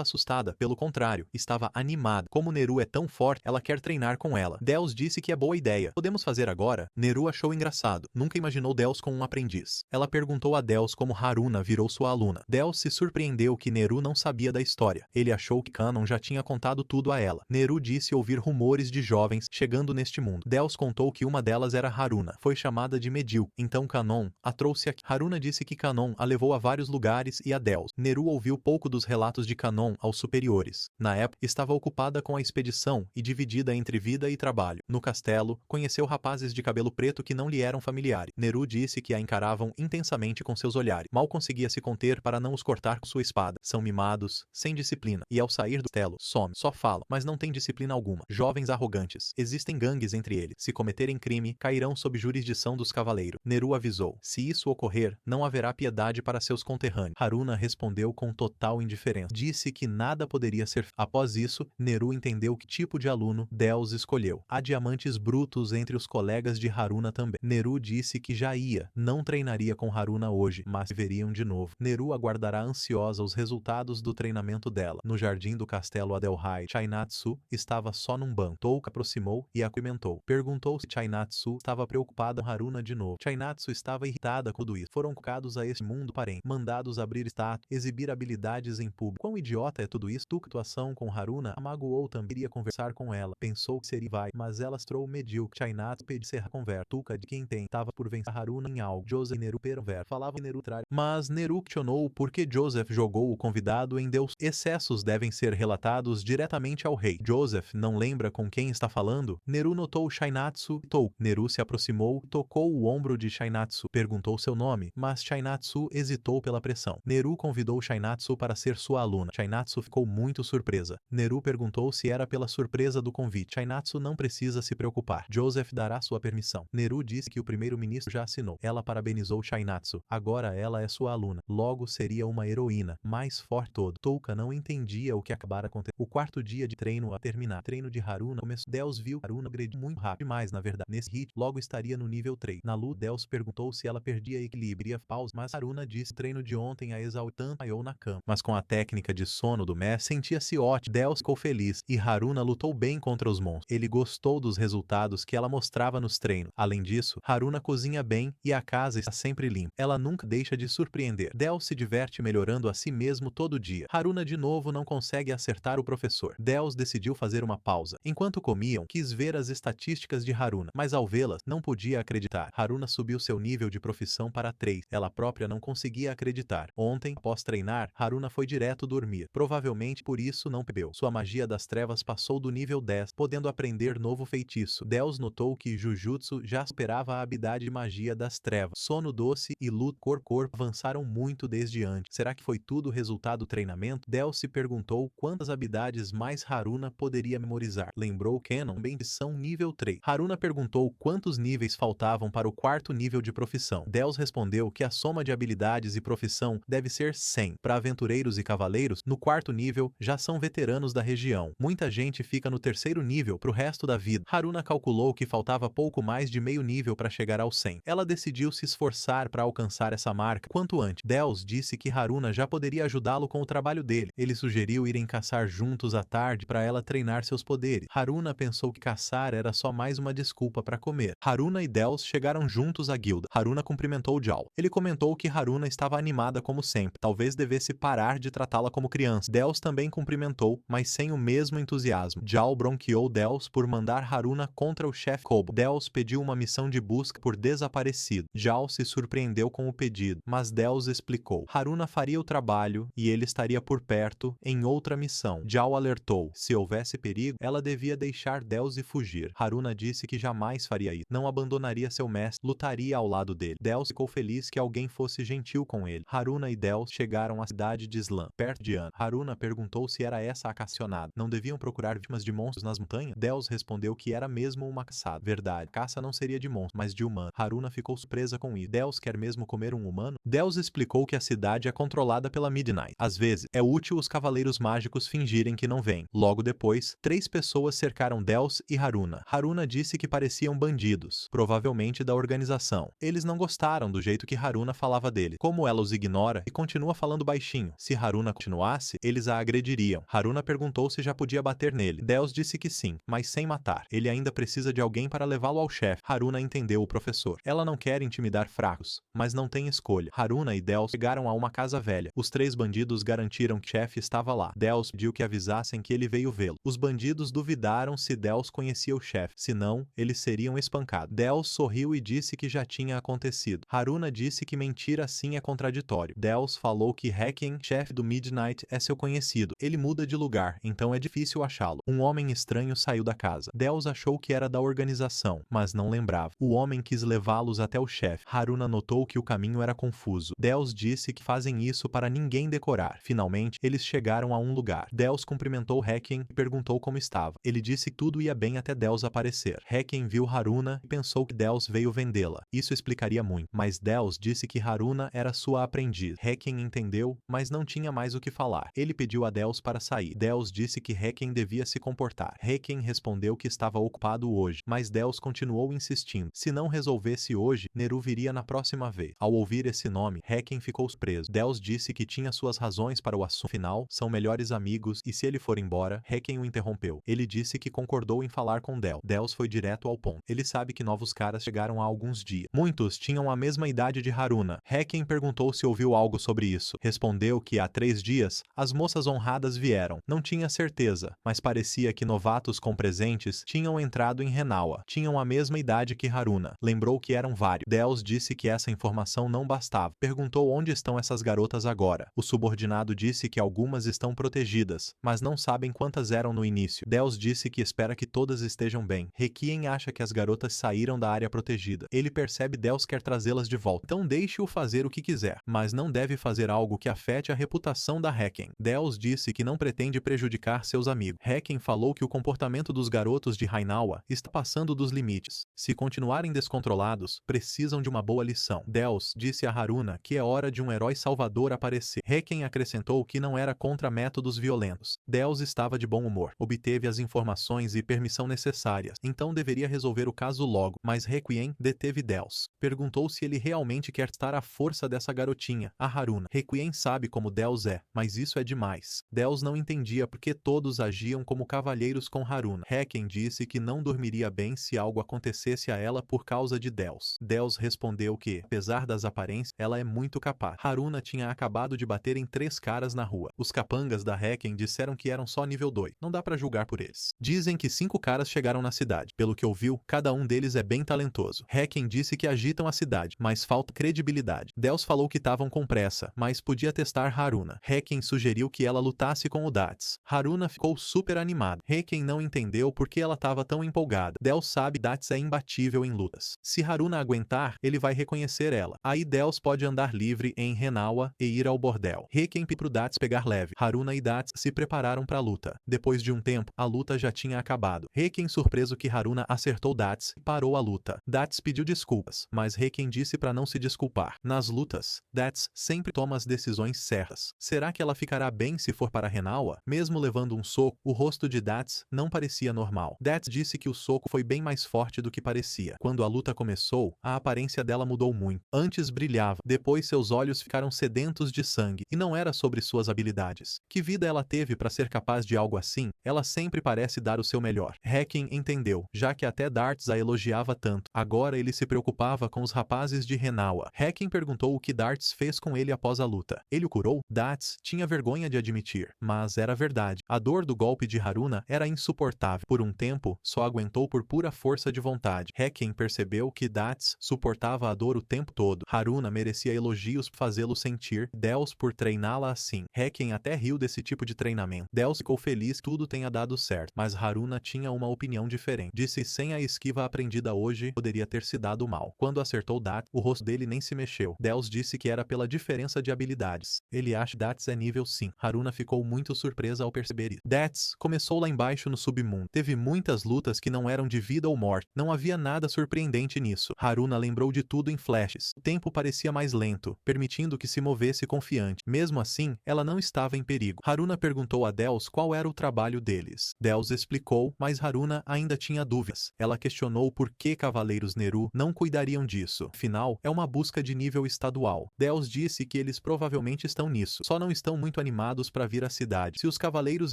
assustada, pelo contrário, estava animada. Como Neru é tão forte, ela quer treinar com ela. Dels disse que é boa ideia. Podemos fazer agora? Neru achou engraçado. Nunca imaginou Dels com um aprendiz. Ela perguntou a Dels como Haruna virou sua aluna. Dels se surpreendeu que Neru não sabia da história. Ele achou que Kanon já tinha contado tudo a ela. Neru disse ouvir rumores de jovens chegando neste mundo. Dels contou que uma delas era Haruna. Foi chamada de Medil. Então Kanon a trouxe aqui. Haruna disse que Kanon a levou a vários lugares e a Dels. Neru ouviu pouco dos relatos de Kanon aos superiores. Na época, estava ocupada com a expedição e dividida entre vida e trabalho. No castelo, conheceu rapazes de cabelo preto que não lhe eram familiares. Neru disse que a encaravam intensamente com seus olhares. Mal conseguia se conter para não os cortar com sua espada. São mimados, sem disciplina, e ao sair do castelo, some. Só falam, mas não tem disciplina alguma. Jovens arrogantes. Existem gangues entre eles. Se cometerem crime, cairão sob jurisdição dos cavaleiros. Neru avisou. Se isso ocorrer, não haverá piedade para seus conterrâneos. Haruna respondeu com total indiferença. Disse que nada poderia ser. Após isso, Neru entendeu que tipo de aluno Dels escolheu. Há diamantes brutos entre os colegas de Haruna também. Neru disse que já ia, não treinaria com Haruna hoje, mas veriam de novo. Neru aguardará ansiosa os resultados do treinamento dela. No jardim do castelo Adelheid, Chainatsu estava só num banco. Touka aproximou e a cumprimentou. Perguntou se Chainatsu estava preocupada com Haruna de novo. Chainatsu estava irritada com tudo isso. Foram colocados a esse mundo parente, mandados abrir estátua, exibir habilidades em público. Quão idiota é tudo isso? Touka atuação com Haruna a magoou também. Iria conversar com ela. Pensou que seria vai, mas ela estrou medíocre. Chainatsu pediu encerrar a conversa. Touka de quem tem estava por vencer Haruna em algo. Joseph e Neru perver. Falava Neru trário. Mas Neru questionou por que Joseph jogou o convidado em Deus. Excessos devem ser relatados diretamente ao rei. Joseph não lembra com quem está falando? Neru notou Chainatsu e Touka. Neru se aproximou, tocou o ombro de Chainatsu, perguntou seu nome, mas Chainatsu hesitou pela pressão. Neru convidou Chainatsu para ser sua aluna. Chainatsu ficou muito surpresa. Neru perguntou se era pela surpresa do convite. Chainatsu não precisa se preocupar. Joseph dará sua permissão. Neru disse que o primeiro-ministro já assinou. Ela parabenizou Chainatsu. Agora ela é sua aluna. Logo seria uma heroína, mais forte todo. Touka não entendia o que acabara acontecendo. O quarto dia de treino a terminar. Treino de Haruna começou. Dels viu Haruna agredir muito rápido demais, na verdade. Nesse ritmo, logo estaria no nível 3. Na luta, Dels perguntou se ela perdia equilíbrio. Pausa, mas Haruna disse treino de ontem a exaltando caiu na cama. Mas com a técnica de sono do mestre, sentia-se ótimo. Dels ficou feliz e Haruna lutou bem contra os monstros. Ele gostou dos resultados que ela mostrava nos treinos. Além disso, Haruna cozinha bem e a casa está sempre limpa. Ela nunca deixa de surpreender. Dels se diverte melhorando a si mesmo todo dia. Haruna de novo não consegue acertar o professor. Dels decidiu fazer uma pausa. Enquanto comiam, quis ver as estatísticas de Haruna, mas ao vê-las, não podia acreditar. Haruna subiu seu nível de profissão para 3. Ela própria não conseguia acreditar. Ontem, após treinar, Haruna foi direto dormir. Provavelmente por isso não bebeu. Sua magia das trevas passou do nível 10, podendo aprender novo feitiço. Dels notou que Jujutsu já superava a habilidade de magia das trevas. Sono doce e luta corpo avançaram muito desde antes. Será que foi tudo resultado do treinamento? Dels se perguntou quantas habilidades mais Haruna poderia memorizar. Lembrou Kenon, bem são nível 3. Haruna perguntou quantos níveis faltavam para o quarto nível de profissão. Dels respondeu que a soma de habilidades e profissão deve ser 100. Para aventureiros e cavaleiros, no quarto nível, já são veteranos da região. Muita gente fica no terceiro nível pro resto da vida. Haruna calculou que faltava pouco mais de meio nível para chegar ao 100. Ela decidiu se esforçar para alcançar essa marca quanto antes. Dels disse que Haruna já poderia ajudá-lo com o trabalho dele. Ele sugeriu irem caçar juntos à tarde para ela treinar seus poderes. Haruna pensou que caçar almoçar era só mais uma desculpa para comer. Haruna e Dels chegaram juntos à guilda. Haruna cumprimentou Jal. Ele comentou que Haruna estava animada como sempre. Talvez devesse parar de tratá-la como criança. Dels também cumprimentou, mas sem o mesmo entusiasmo. Jal bronqueou Dels por mandar Haruna contra o chefe Kobo. Dels pediu uma missão de busca por desaparecido. Jal se surpreendeu com o pedido, mas Dels explicou. Haruna faria o trabalho e ele estaria por perto em outra missão. Jal alertou. Se houvesse perigo, ela devia deixar Dels e fugir. Haruna disse que jamais faria isso. Não abandonaria seu mestre, lutaria ao lado dele. Dels ficou feliz que alguém fosse gentil com ele. Haruna e Dels chegaram à cidade de Slam, perto de An. Haruna perguntou se era essa a caçada. Não deviam procurar vítimas de monstros nas montanhas? Dels respondeu que era mesmo uma caçada. Verdade. Caça não seria de monstros, mas de humano. Haruna ficou surpresa com isso. Dels quer mesmo comer um humano? Dels explicou que a cidade é controlada pela Midnight. Às vezes, é útil os cavaleiros mágicos fingirem que não vêm. Logo depois, 3 pessoas cercaram Dels e Haruna. Haruna disse que pareciam bandidos, provavelmente da organização. Eles não gostaram do jeito que Haruna falava dele. Como ela os ignora e continua falando baixinho. Se Haruna continuasse, eles a agrediriam. Haruna perguntou se já podia bater nele. Dels disse que sim, mas sem matar. Ele ainda precisa de alguém para levá-lo ao chefe. Haruna entendeu o professor. Ela não quer intimidar fracos, mas não tem escolha. Haruna e Dels chegaram a uma casa velha. Os 3 bandidos garantiram que o chefe estava lá. Dels pediu que avisassem que ele veio vê-lo. Os bandidos duvidaram se Dels conhecia o chefe, senão eles seriam espancados. Dels sorriu e disse que já tinha acontecido. Haruna disse que mentir assim é contraditório. Dels falou que Hacken, chefe do Midnight, é seu conhecido. Ele muda de lugar, então é difícil achá-lo. Um homem estranho saiu da casa. Dels achou que era da organização, mas não lembrava. O homem quis levá-los até o chefe. Haruna notou que o caminho era confuso. Dels disse que fazem isso para ninguém decorar. Finalmente, eles chegaram a um lugar. Dels cumprimentou Hacken e perguntou como estava. Ele disse que tudo ia bem até Dels aparecer. Hacken viu Haruna e pensou que Dels veio vendê-la. Isso explicaria muito. Mas Dels disse que Haruna era sua aprendiz. Hacken entendeu, mas não tinha mais o que falar. Ele pediu a Dels para sair. Dels disse que Hacken devia se comportar. Hacken respondeu que estava ocupado hoje, mas Dels continuou insistindo. Se não resolvesse hoje, Neru viria na próxima vez. Ao ouvir esse nome, Hacken ficou surpreso. Dels disse que tinha suas razões para o assunto. Afinal, são melhores amigos e se ele for embora, Hacken o interrompeu. Ele disse que concordou em falar com Dels. Dels foi direto ao ponto. Ele sabe que novos caras chegaram há alguns dias. Muitos tinham a mesma idade de Haruna. Hacken perguntou se ouviu algo sobre isso. Respondeu que há 3 dias, as moças honradas vieram. Não tinha certeza, mas parecia que novatos com presentes tinham entrado em Renawa. Tinham a mesma idade que Haruna. Lembrou que eram vários. Dels disse que essa informação não bastava. Perguntou onde estão essas garotas agora. O subordinado disse que algumas estão protegidas, mas não sabem quantas eram no início. Dels disse que espera que todas estejam bem. Requiem acha que as garotas saíram da área protegida. Ele percebe Dels quer trazê-las de volta. Então deixe-o fazer o que quiser, mas não deve fazer algo que afete a reputação da Hacken. Dels disse que não pretende prejudicar seus amigos. Hacken falou que o comportamento dos garotos de Rainawa está passando dos limites. Se continuarem descontrolados, precisam de uma boa lição. Dels disse a Haruna que é hora de um herói salvador aparecer. Hacken acrescentou que não era contra métodos violentos. Dels estava de bom humor. Obteve as informações e permissão necessárias, então deveria resolver o caso logo, mas Requiem deteve Dels. Perguntou se ele realmente quer estar à força dessa garotinha, a Haruna. Requiem sabe como Dels é, mas isso é demais. Dels não entendia porque todos agiam como cavalheiros com Haruna. Hacken disse que não dormiria bem se algo acontecesse a ela por causa de Dels. Dels respondeu que, apesar das aparências, ela é muito capaz. Haruna tinha acabado de bater em 3 caras na rua. Os capangas da Hacken disseram que eram só nível 2. Não dá pra julgar por eles. Dizem que 5 caras chegaram na cidade. Pelo que ouviu, cada um deles é bem talentoso. Hacken disse que agitam a cidade, mas falta credibilidade. Dels falou que estavam com pressa, mas podia testar Haruna. Hacken sugeriu que ela lutasse com o Dats. Haruna ficou super animada. Hacken não entendeu por que ela estava tão empolgada. Dels sabe que Dats é imbatível em lutas. Se Haruna aguentar, ele vai reconhecer ela. Aí Dels pode andar livre em Renawa e ir ao bordel. Hacken pediu pro Dats pegar leve. Haruna e Dats se prepararam para a luta. Depois de um tempo, a luta já tinha acabado. Hacken, surpreso que Haruna acertou Dats, parou a luta. Dats pediu desculpas, mas Hacken disse para não se desculpar. Nas lutas, Dats sempre toma as decisões certas. Será que ela ficará bem se for para Renawa? Mesmo levando um soco, o rosto de Dats não parecia normal. Dats disse que o soco foi bem mais forte do que parecia. Quando a luta começou, a aparência dela mudou muito. Antes brilhava, depois seus olhos ficaram sedentos de sangue, e não era sobre suas habilidades. Que vida ela teve para ser capaz de algo assim? Ela sempre parece dar o seu melhor. Requiem entendeu, já que até Dartz a elogiava tanto. Agora ele se preocupava com os rapazes de Renawa. Requiem perguntou o que Dartz fez com ele após a luta. Ele o curou? Dartz tinha vergonha de admitir, mas era verdade. A dor do golpe de Haruna era insuportável. Por um tempo, só aguentou por pura força de vontade. Requiem percebeu que Dartz suportava a dor o tempo todo. Haruna merecia elogios por fazê-lo sentir, Deus por treiná-la assim. Requiem até riu desse tipo de treinamento. Deus ficou feliz que tudo tenha dado certo, mas Haruna tinha uma opinião diferente. Disse que sem a esquiva aprendida hoje, poderia ter se dado mal. Quando acertou Dartz, o rosto dele nem se mexeu. Deus disse que era pela diferença de habilidades. Ele acha que Dartz é nível 5. Haruna ficou muito surpresa ao perceber isso. Dartz começou lá embaixo no submundo. Teve muitas lutas que não eram de vida ou morte. Não havia nada surpreendente nisso. Haruna lembrou de tudo em flashes. O tempo parecia mais lento, permitindo que se movesse confiante. Mesmo assim, ela não estava em perigo. Haruna perguntou a Deus qual era o trabalho deles. Deus explicou, mas Haruna ainda tinha dúvidas. Ela questionou por que Cavaleiros Neru não cuidariam disso. Afinal, é uma busca de nível estadual. Deus disse que eles provavelmente estão nisso. Só não estão muito animados para vir à cidade. Se os cavaleiros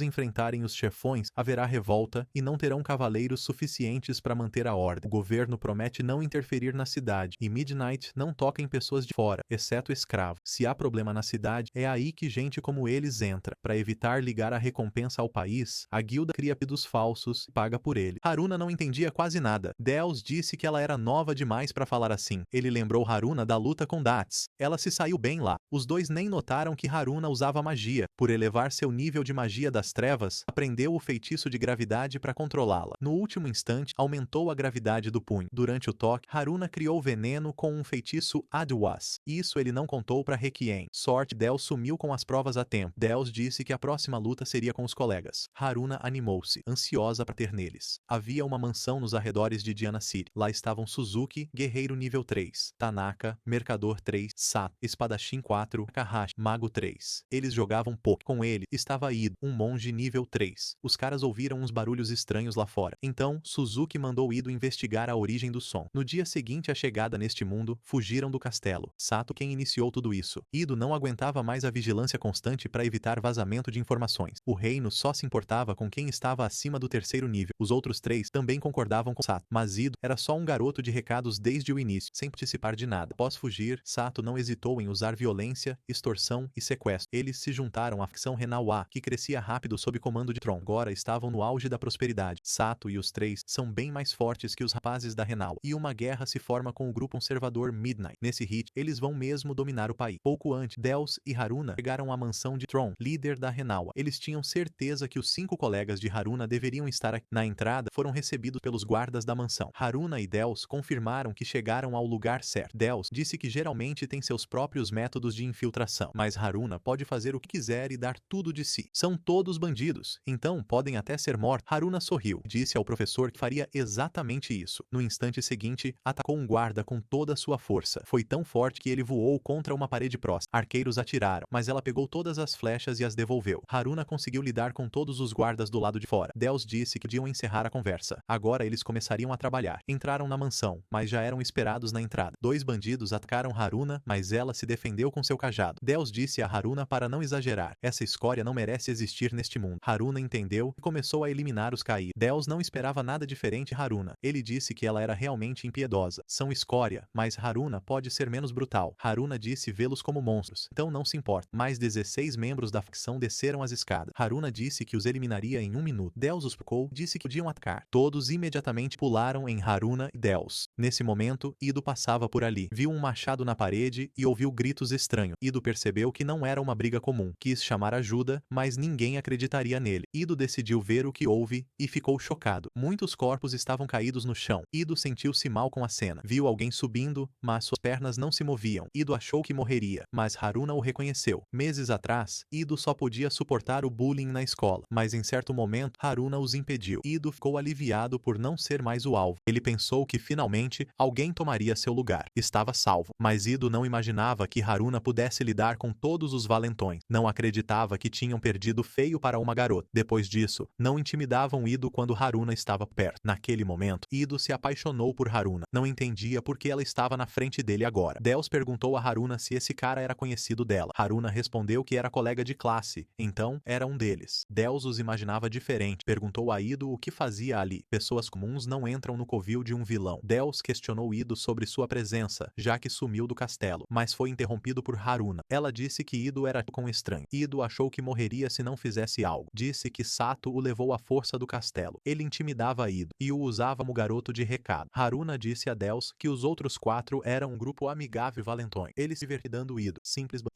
enfrentarem os chefões, haverá revolta e não terão cavaleiros suficientes para manter a ordem. O governo promete não interferir na cidade e Midnight não toca em pessoas de fora, exceto escravos. Se há problema na cidade, é aí que gente como eles entra. Para evitar ligar a recompensa ao país, a guilda cria pedidos falsos e paga por ele. Haruna não entendia quase nada. Deus disse que ela era nova demais para falar assim. Ele lembrou Haruna da luta com Dartz. Ela se saiu bem lá. Os dois nem notaram que Haruna usava magia. Por elevar seu nível de magia das trevas, aprendeu o feitiço de gravidade para controlá-la. No último instante, aumentou a gravidade do punho. Durante o toque, Haruna criou veneno com um feitiço Adwas. Isso ele não contou para Requiem. Sorte, Deus sumiu com as provas a tempo. Deus disse que a próxima luta seria com os colegas. Haruna animou-se, ansiosa para ter neles. Havia uma mansão nos arredores de Diana City. Lá estavam Suzuki, guerreiro nível 3, Tanaka, mercador 3, Sato, espadachim 4, Takahashi, mago 3. Eles jogavam pouco. Com ele estava Ido, um monge nível 3. Os caras ouviram uns barulhos estranhos lá fora. Então, Suzuki mandou Ido investigar a origem do som. No dia seguinte à chegada neste mundo, fugiram do castelo. Sato quem iniciou tudo isso. Ido não aguentava mais a vigilância constante para evitar vazamento de informações. O reino só se importava com quem estava acima do terceiro nível. Os outros três também concordavam com Sato. Mas Ido era só um garoto de recados desde o início, sem participar de nada. Após fugir, Sato não hesitou em usar violência, extorsão e sequestro. Eles se juntaram à facção Renawa, que crescia rápido sob comando de Tron. Agora estavam no auge da prosperidade. Sato e os três são bem mais fortes que os rapazes da Renawa. E uma guerra se forma com o grupo conservador Midnight. Nesse hit, eles vão mesmo dominar o país. Pouco antes, Deus e Haruna chegaram à mansão de Tron, líder da Renawa. Eles tinham certeza que os 5 colegas de Haruna deveriam estar aqui. Na entrada, foram recebidos pelos guardas da mansão. Haruna e Deus confirmaram que chegaram ao lugar certo. Deus disse que geralmente tem seus próprios métodos de infiltração, mas Haruna pode fazer o que quiser e dar tudo de si. São todos bandidos, então podem até ser mortos. Haruna sorriu. Disse ao professor que faria exatamente isso. No instante seguinte, atacou um guarda com toda a sua força. Foi tão forte que ele voou contra uma parede próxima. Arqueiros atiraram, mas ela pegou todas as flechas e as devolveu. Haruna conseguiu lidar com todos os guardas do lado de fora. Deus disse que podiam encerrar a conversa. Agora eles começariam a trabalhar. Entraram na mansão, mas já eram esperados na entrada. 2 bandidos atacaram Haruna, mas ela se defendeu com seu cajado. Deus disse a Haruna para não exagerar. Essa escória não merece existir neste mundo. Haruna entendeu e começou a eliminar os caídos. Deus não esperava nada diferente de Haruna. Ele disse que ela era realmente impiedosa. São escória, mas Haruna pode ser menos brutal. Haruna disse vê-los como monstros, então não se importa. Mais 16 membros da facção desceram as escadas. Haruna disse que os eliminaria em 1 minuto. Deus os procurou, disse que podiam atacar. Todos imediatamente pularam em Haruna e Deus. Nesse momento, Ido passava por ali. Viu um machado na parede e ouviu gritos estranhos. Ido percebeu que não era uma briga comum. Quis chamar ajuda, mas ninguém acreditaria nele. Ido decidiu ver o que houve e ficou chocado. Muitos corpos estavam caídos no chão. Ido sentiu-se mal com a cena. Viu alguém subindo, mas suas pernas não se moviam. Ido achou que morreria, mas Haruna o reconheceu. Meses atrás, Ido só podia suportar o bullying na escola, mas em certo momento, Haruna os impediu. Ido ficou aliviado por não ser mais o alvo. Ele pensou que finalmente repente, alguém tomaria seu lugar. Estava salvo. Mas Ido não imaginava que Haruna pudesse lidar com todos os valentões. Não acreditava que tinham perdido feio para uma garota. Depois disso, não intimidavam Ido quando Haruna estava perto. Naquele momento, Ido se apaixonou por Haruna. Não entendia por que ela estava na frente dele agora. Deus perguntou a Haruna se esse cara era conhecido dela. Haruna respondeu que era colega de classe. Então, era um deles. Deus os imaginava diferente. Perguntou a Ido o que fazia ali. Pessoas comuns não entram no covil de um vilão. Deus questionou Ido sobre sua presença, já que sumiu do castelo, mas foi interrompido por Haruna. Ela disse que Ido era com estranho. Ido achou que morreria se não fizesse algo. Disse que Sato o levou à força do castelo. Ele intimidava Ido e o usava como garoto de recado. Haruna disse a Deus que os outros 4 eram um grupo amigável e valentões. Ele se divertindo Ido.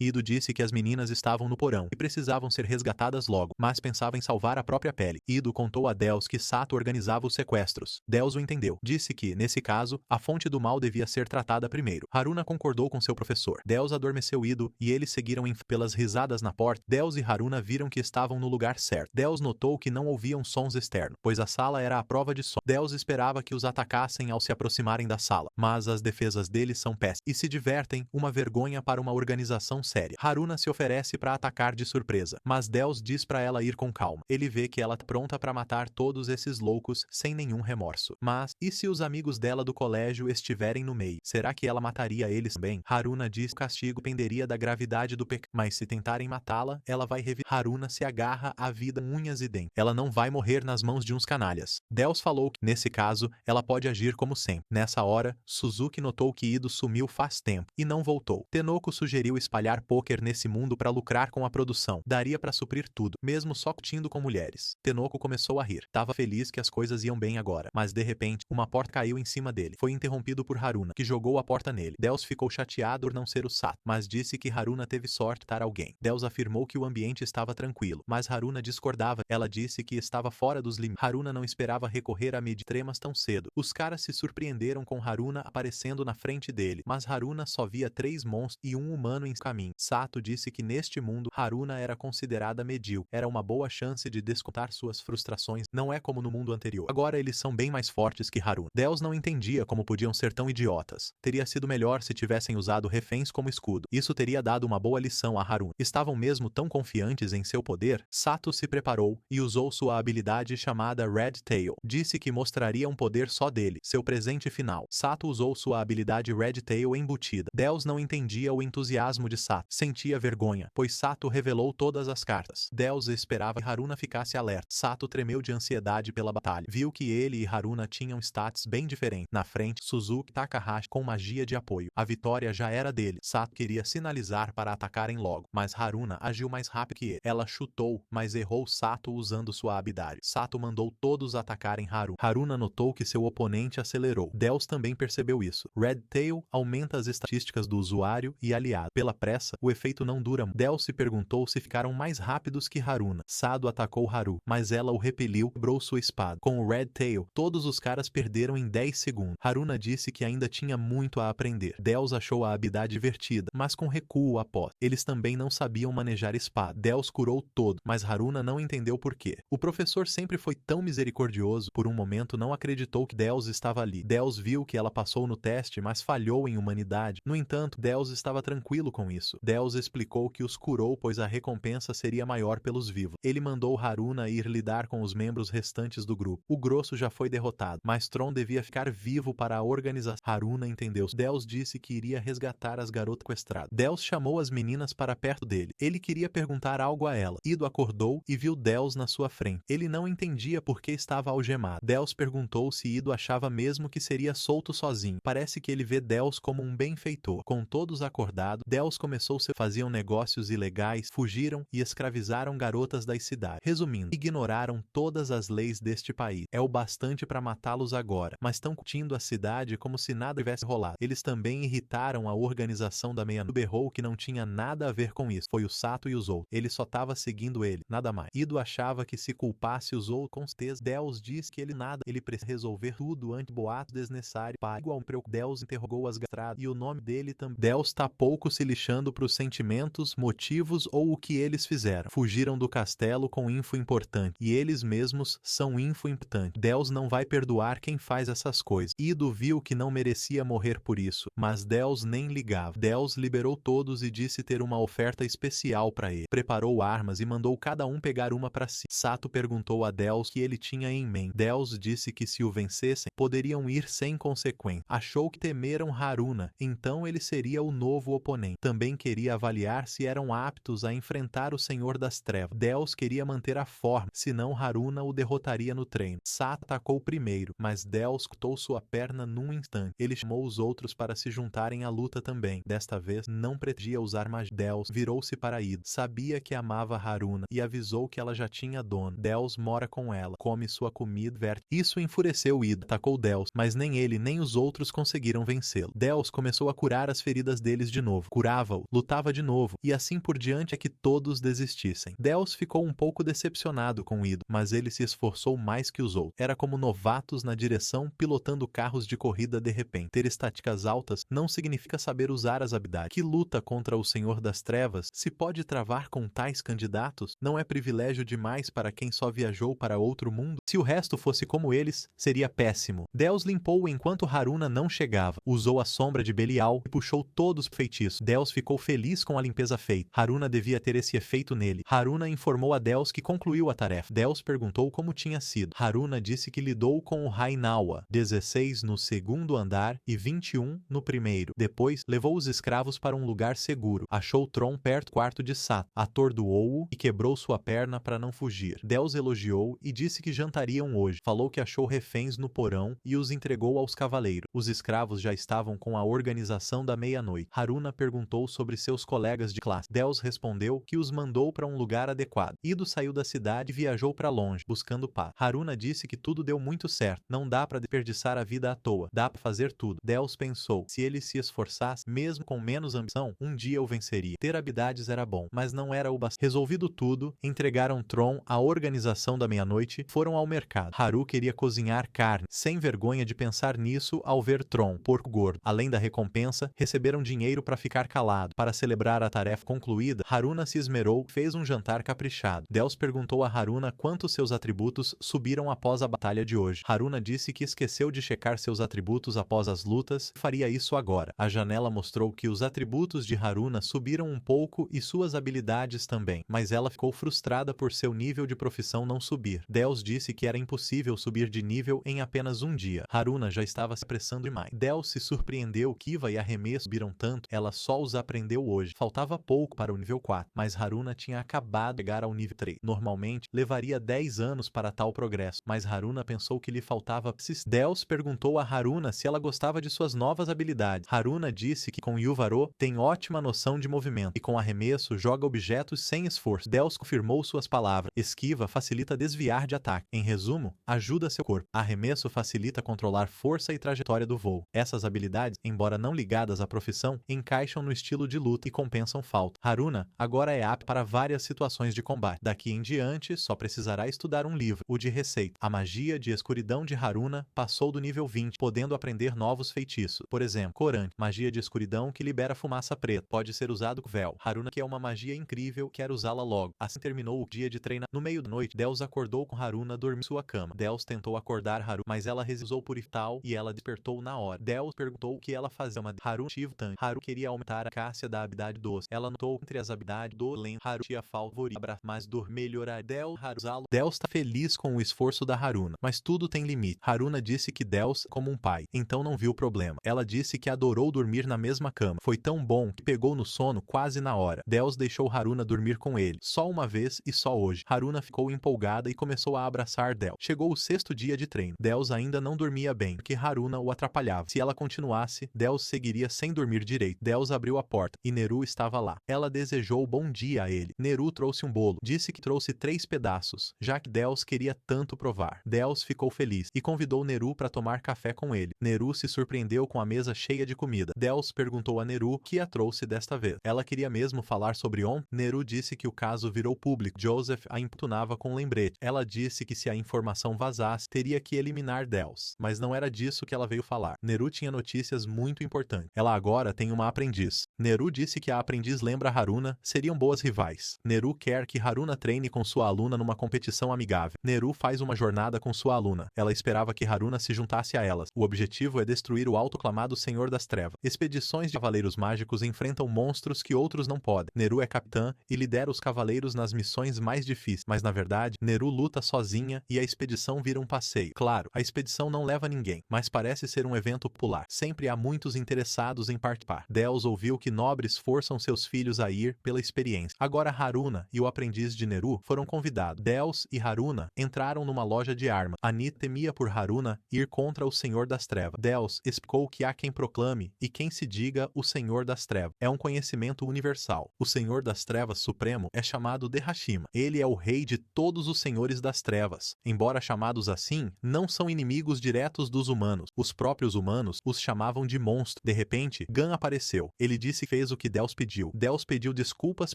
Ido disse que as meninas estavam no porão e precisavam ser resgatadas logo, mas pensava em salvar a própria pele. Ido contou a Deus que Sato organizava os sequestros. Deus o entendeu. Disse que, nesse caso, a fonte do mal devia ser tratada primeiro. Haruna concordou com seu professor. Deus adormeceu Ido e eles seguiram pelas risadas na porta. Deus e Haruna viram que estavam no lugar certo. Deus notou que não ouviam sons externos, pois a sala era à prova de som. Deus esperava que os atacassem ao se aproximarem da sala, mas as defesas deles são péssimas e se divertem, uma vergonha para uma organização séria. Haruna se oferece para atacar de surpresa, mas Deus diz para ela ir com calma. Ele vê que ela está pronta para matar todos esses loucos sem nenhum remorso. Mas, e se os amigos dela do colégio estiverem no meio? Será que ela mataria eles também? Haruna diz que o castigo dependeria da gravidade do pecado, mas se tentarem matá-la, ela vai reviver. Haruna se agarra à vida com unhas e dentes. Ela não vai morrer nas mãos de uns canalhas. Deus falou que, nesse caso, ela pode agir como sempre. Nessa hora, Suzuki notou que Ido sumiu faz tempo e não voltou. Tenoko sugeriu espalhar pôquer nesse mundo para lucrar com a produção. Daria para suprir tudo, mesmo só curtindo com mulheres. Tenoko começou a rir. Tava feliz que as coisas iam bem agora, mas de repente, uma porta caiu em cima dele. Foi interrompido por Haruna, que jogou a porta nele. Deus ficou chateado por não ser o Sato, mas disse que Haruna teve sorte de matar alguém. Deus afirmou que o ambiente estava tranquilo, mas Haruna discordava. Ela disse que estava fora dos limites. Haruna não esperava recorrer a medidas extremas tão cedo. Os caras se surpreenderam com Haruna aparecendo na frente dele, mas Haruna só via 3 monstros e um humano em caminho. Sato disse que neste mundo, Haruna era considerada medíocre. Era uma boa chance de descontar suas frustrações. Não é como no mundo anterior. Agora eles são bem mais fortes que Haruna. Deus não entendia como podiam ser tão idiotas. Teria sido melhor se tivessem usado reféns como escudo. Isso teria dado uma boa lição a Haruna. Estavam mesmo tão confiantes em seu poder? Sato se preparou e usou sua habilidade chamada Red Tail. Disse que mostraria um poder só dele, seu presente final. Sato usou sua habilidade Red Tail embutida. Deus não entendia o entusiasmo de Sato. Sentia vergonha, pois Sato revelou todas as cartas. Deus esperava que Haruna ficasse alerta. Sato tremeu de ansiedade pela batalha. Viu que ele e Haruna tinham stats bem diferentes. Na frente, Suzuki Takahashi com magia de apoio. A vitória já era dele. Sato queria sinalizar para atacarem logo, mas Haruna agiu mais rápido que ele. Ela chutou, mas errou Sato usando sua habilidade. Sato mandou todos atacarem Haruna. Haruna notou que seu oponente acelerou. Deus também percebeu isso. Red Tail aumenta as estatísticas do usuário e aliado. Pela pressa, o efeito não dura muito. Deus se perguntou se ficaram mais rápidos que Haruna. Sado atacou Haru, mas ela o repeliu e quebrou sua espada. Com o Red Tail, todos os caras perderam em 10 segundos. Haruna disse que ainda tinha muito a aprender. Deus achou a habilidade divertida, mas com recuo após. Eles também não sabiam manejar espada. Deus curou todo, mas Haruna não entendeu por quê. O professor sempre foi tão misericordioso, por um momento não acreditou que Deus estava ali. Deus viu que ela passou no teste, mas falhou em humanidade. No entanto, Deus estava tranquilo com isso. Deus explicou que os curou, pois a recompensa seria maior pelos vivos. Ele mandou Haruna ir lidar com os membros restantes do grupo. O grosso já foi derrotado, mas Tron devia ficar vivo para a organização. Haruna entendeu. Deus disse que iria resgatar as garotas sequestradas. Deus chamou as meninas para perto dele. Ele queria perguntar algo a ela. Ido acordou e viu Deus na sua frente. Ele não entendia por que estava algemado. Deus perguntou se Ido achava mesmo que seria solto sozinho. Parece que ele vê Deus como um benfeitor. Com todos acordados, Deus começou a fazer negócios ilegais, fugiram e escravizaram garotas das cidades. Resumindo, ignoraram todas as leis deste país. É o bastante para matá-los agora, mas estão curtindo a cidade como se nada tivesse rolado. Eles também irritaram a organização da meia-noite. Berrou que não tinha nada a ver com isso. Foi o Sato e os outros. Ele só estava seguindo ele, nada mais. Ido achava que se culpasse os outros, com certeza. Deus diz que ele nada. Ele precisa resolver tudo antes boato desnecessário. Igual Deus interrogou as gastradas e o nome dele também. Deus tá pouco se lixando pros sentimentos, motivos ou o que eles fizeram. Fugiram do castelo com info importante e eles mesmos são info importante. Deus não vai perdoar quem faz essas coisas. Ido viu que não merecia morrer por isso, mas Deus nem ligava. Deus liberou todos e disse ter uma oferta especial para ele. Preparou armas e mandou cada um pegar uma para si. Sato perguntou a Deus o que ele tinha em mente. Deus disse que se o vencessem, poderiam ir sem consequência. Achou que temeram Haruna, então ele seria o novo oponente. Também queria avaliar se eram aptos a enfrentar o Senhor das Trevas. Deus queria manter a forma, senão Haruna o derrotaria no treino. Sato atacou primeiro, mas Deus cortou sua perna num instante. Ele chamou os outros para se juntarem à luta também. Desta vez, não pretendia usar magia. Deus virou-se para Ida. Sabia que amava Haruna e avisou que ela já tinha dono. Deus mora com ela, come sua comida, verte. Isso enfureceu Ida. Atacou Deus, mas nem ele nem os outros conseguiram vencê-lo. Deus começou a curar as feridas deles de novo. Curava-o, lutava de novo, e assim por diante é que todos desistissem. Deus ficou um pouco decepcionado com Ida, mas ele se esforçou mais que os outros. Era como novatos na direção, pilotando carros de corrida de repente. Ter estatísticas altas não significa saber usar as habilidades. Que luta contra o Senhor das Trevas se pode travar com tais candidatos? Não é privilégio demais para quem só viajou para outro mundo? Se o resto fosse como eles, seria péssimo. Deus limpou-o enquanto Haruna não chegava. Usou a sombra de Belial e puxou todos os feitiços. Deus ficou feliz com a limpeza feita. Haruna devia ter esse efeito nele. Haruna informou a Deus que concluiu a tarefa. Deus perguntou como tinha sido. Haruna disse que lidou com o Rainawa, 16 no segundo andar e 21 no primeiro. Depois, levou os escravos para um lugar seguro. Achou Tron perto do quarto de Sato. Atordoou-o e quebrou sua perna para não fugir. Deus elogiou e disse que jantariam hoje. Falou que achou reféns no porão e os entregou aos cavaleiros. Os escravos já estavam com a organização da meia-noite. Haruna perguntou sobre seus colegas de classe. Deus respondeu que os mandou para um lugar adequado. Ido saiu da cidade e viajou para longe, buscando paz. Haruna disse que tudo deu muito certo. Não dá para desperdiçar a vida à toa. Dá para fazer tudo. Deus pensou, se ele se esforçasse, mesmo com menos ambição, um dia o venceria. Ter habilidades era bom, mas não era o bastante. Resolvido tudo, entregaram Tron à organização da meia-noite e foram ao mercado. Haru queria cozinhar carne, sem vergonha de pensar nisso ao ver Tron, porco gordo. Além da recompensa, receberam dinheiro para ficar calado. Para celebrar a tarefa concluída, Haruna se esmerou e fez um jantar caprichado. Deus perguntou a Haruna quantos seus atributos subiram após a batalha de hoje. Haruna disse que esqueceu de checar seus atributos após as lutas e faria isso agora. A janela mostrou que os atributos de Haruna subiram um pouco e suas habilidades também, mas ela ficou frustrada por seu nível de profissão não subir. Deus disse que era impossível subir de nível em apenas um dia. Haruna já estava se apressando demais. Deus se surpreendeu que Kiva e Arremesso subiram tanto, ela só os aprendeu hoje. Faltava pouco para o nível 4, mas Haruna tinha acabado de chegar ao nível 3. Normalmente, levaria 10 anos para tal progresso, mas Haruna pensou que lhe faltava persistência. Deus perguntou a Haruna se ela gostava de suas novas habilidades. Haruna disse que com Yuvaro tem ótima noção de movimento e com arremesso joga objetos sem esforço. Deus confirmou suas palavras. Esquiva facilita desviar de ataque. Em resumo, ajuda seu corpo. Arremesso facilita controlar força e trajetória do voo. Essas habilidades, embora não ligadas à profissão, encaixam no estilo de luta e compensam falta. Haruna agora é apto para várias situações de combate. Daqui em diante, só precisará estudar um livro, o de receita. A magia de escuridão de Haruna passou do nível 20, podendo aprender novos feitiços. Por exemplo, Corante, magia de escuridão que libera fumaça preta. Pode ser usado com véu. Haruna, que é uma magia incrível, quer usá-la logo. Assim terminou o dia de treino. No meio da noite, Deus acordou com Haruna dormindo em sua cama. Deus tentou acordar Haruna, mas ela resistiu por tal e ela despertou na hora. Deus perguntou o que ela fazia. Haruna tive tanto. Haru queria aumentar a cássia da habilidade doce. Ela notou entre as habilidades do lento. Haru tinha favorito, mas melhorar Deus Haruzalo. Deus está feliz com o esforço da Haruna, mas tudo tem limite. Haruna disse que Deus como um pai, então não viu problema. Ela disse que adorou dormir na mesma cama. Foi tão bom que pegou no sono quase na hora. Deus deixou Haruna dormir com ele, só uma vez e só hoje. Haruna ficou empolgada e começou a abraçar Deus. Chegou o 6º dia de treino. Deus ainda não dormia bem, porque Haruna o atrapalhava. Se ela continuasse, Deus seguiria sem dormir direito. Deus abriu a porta e Neru estava lá. Ela desejou bom dia a ele. Neru trouxe um bolo. Disse que trouxe 3 pedaços, já que Deus queria tanto provar. Deus ficou feliz e convidou Neru para tomar café com ele. Neru se surpreendeu com a mesa cheia de comida. Deus perguntou a Neru o que a trouxe desta vez. Ela queria mesmo falar sobre ontem. Neru disse que o caso virou público. Joseph a importunava com um lembrete. Ela disse que se a informação vazasse, teria que eliminar Deus. Mas não era disso que ela veio falar. Neru tinha notícias muito importantes. Ela agora tem uma aprendiz. Neru disse que a aprendiz lembra Haruna, seriam boas rivais. Neru quer que Haruna treine com sua aluna numa competição amigável. Neru faz uma jornada com sua aluna. Ela esperava que Haruna se juntasse juntasse a elas. O objetivo é destruir o autoclamado Senhor das Trevas. Expedições de cavaleiros mágicos enfrentam monstros que outros não podem. Neru é capitã e lidera os cavaleiros nas missões mais difíceis, mas na verdade, Neru luta sozinha e a expedição vira um passeio. Claro, a expedição não leva ninguém, mas parece ser um evento popular. Sempre há muitos interessados em participar. Deus ouviu que nobres forçam seus filhos a ir pela experiência. Agora Haruna e o aprendiz de Neru foram convidados. Deus e Haruna entraram numa loja de armas. Ani temia por Haruna ir contra o Senhor das Trevas. Deus explicou que há quem proclame e quem se diga o Senhor das Trevas. É um conhecimento universal. O Senhor das Trevas Supremo é chamado de Hashima. Ele é o rei de todos os senhores das trevas. Embora chamados assim, não são inimigos diretos dos humanos. Os próprios humanos os chamavam de monstros. De repente, Gan apareceu. Ele disse que fez o que Deus pediu. Deus pediu desculpas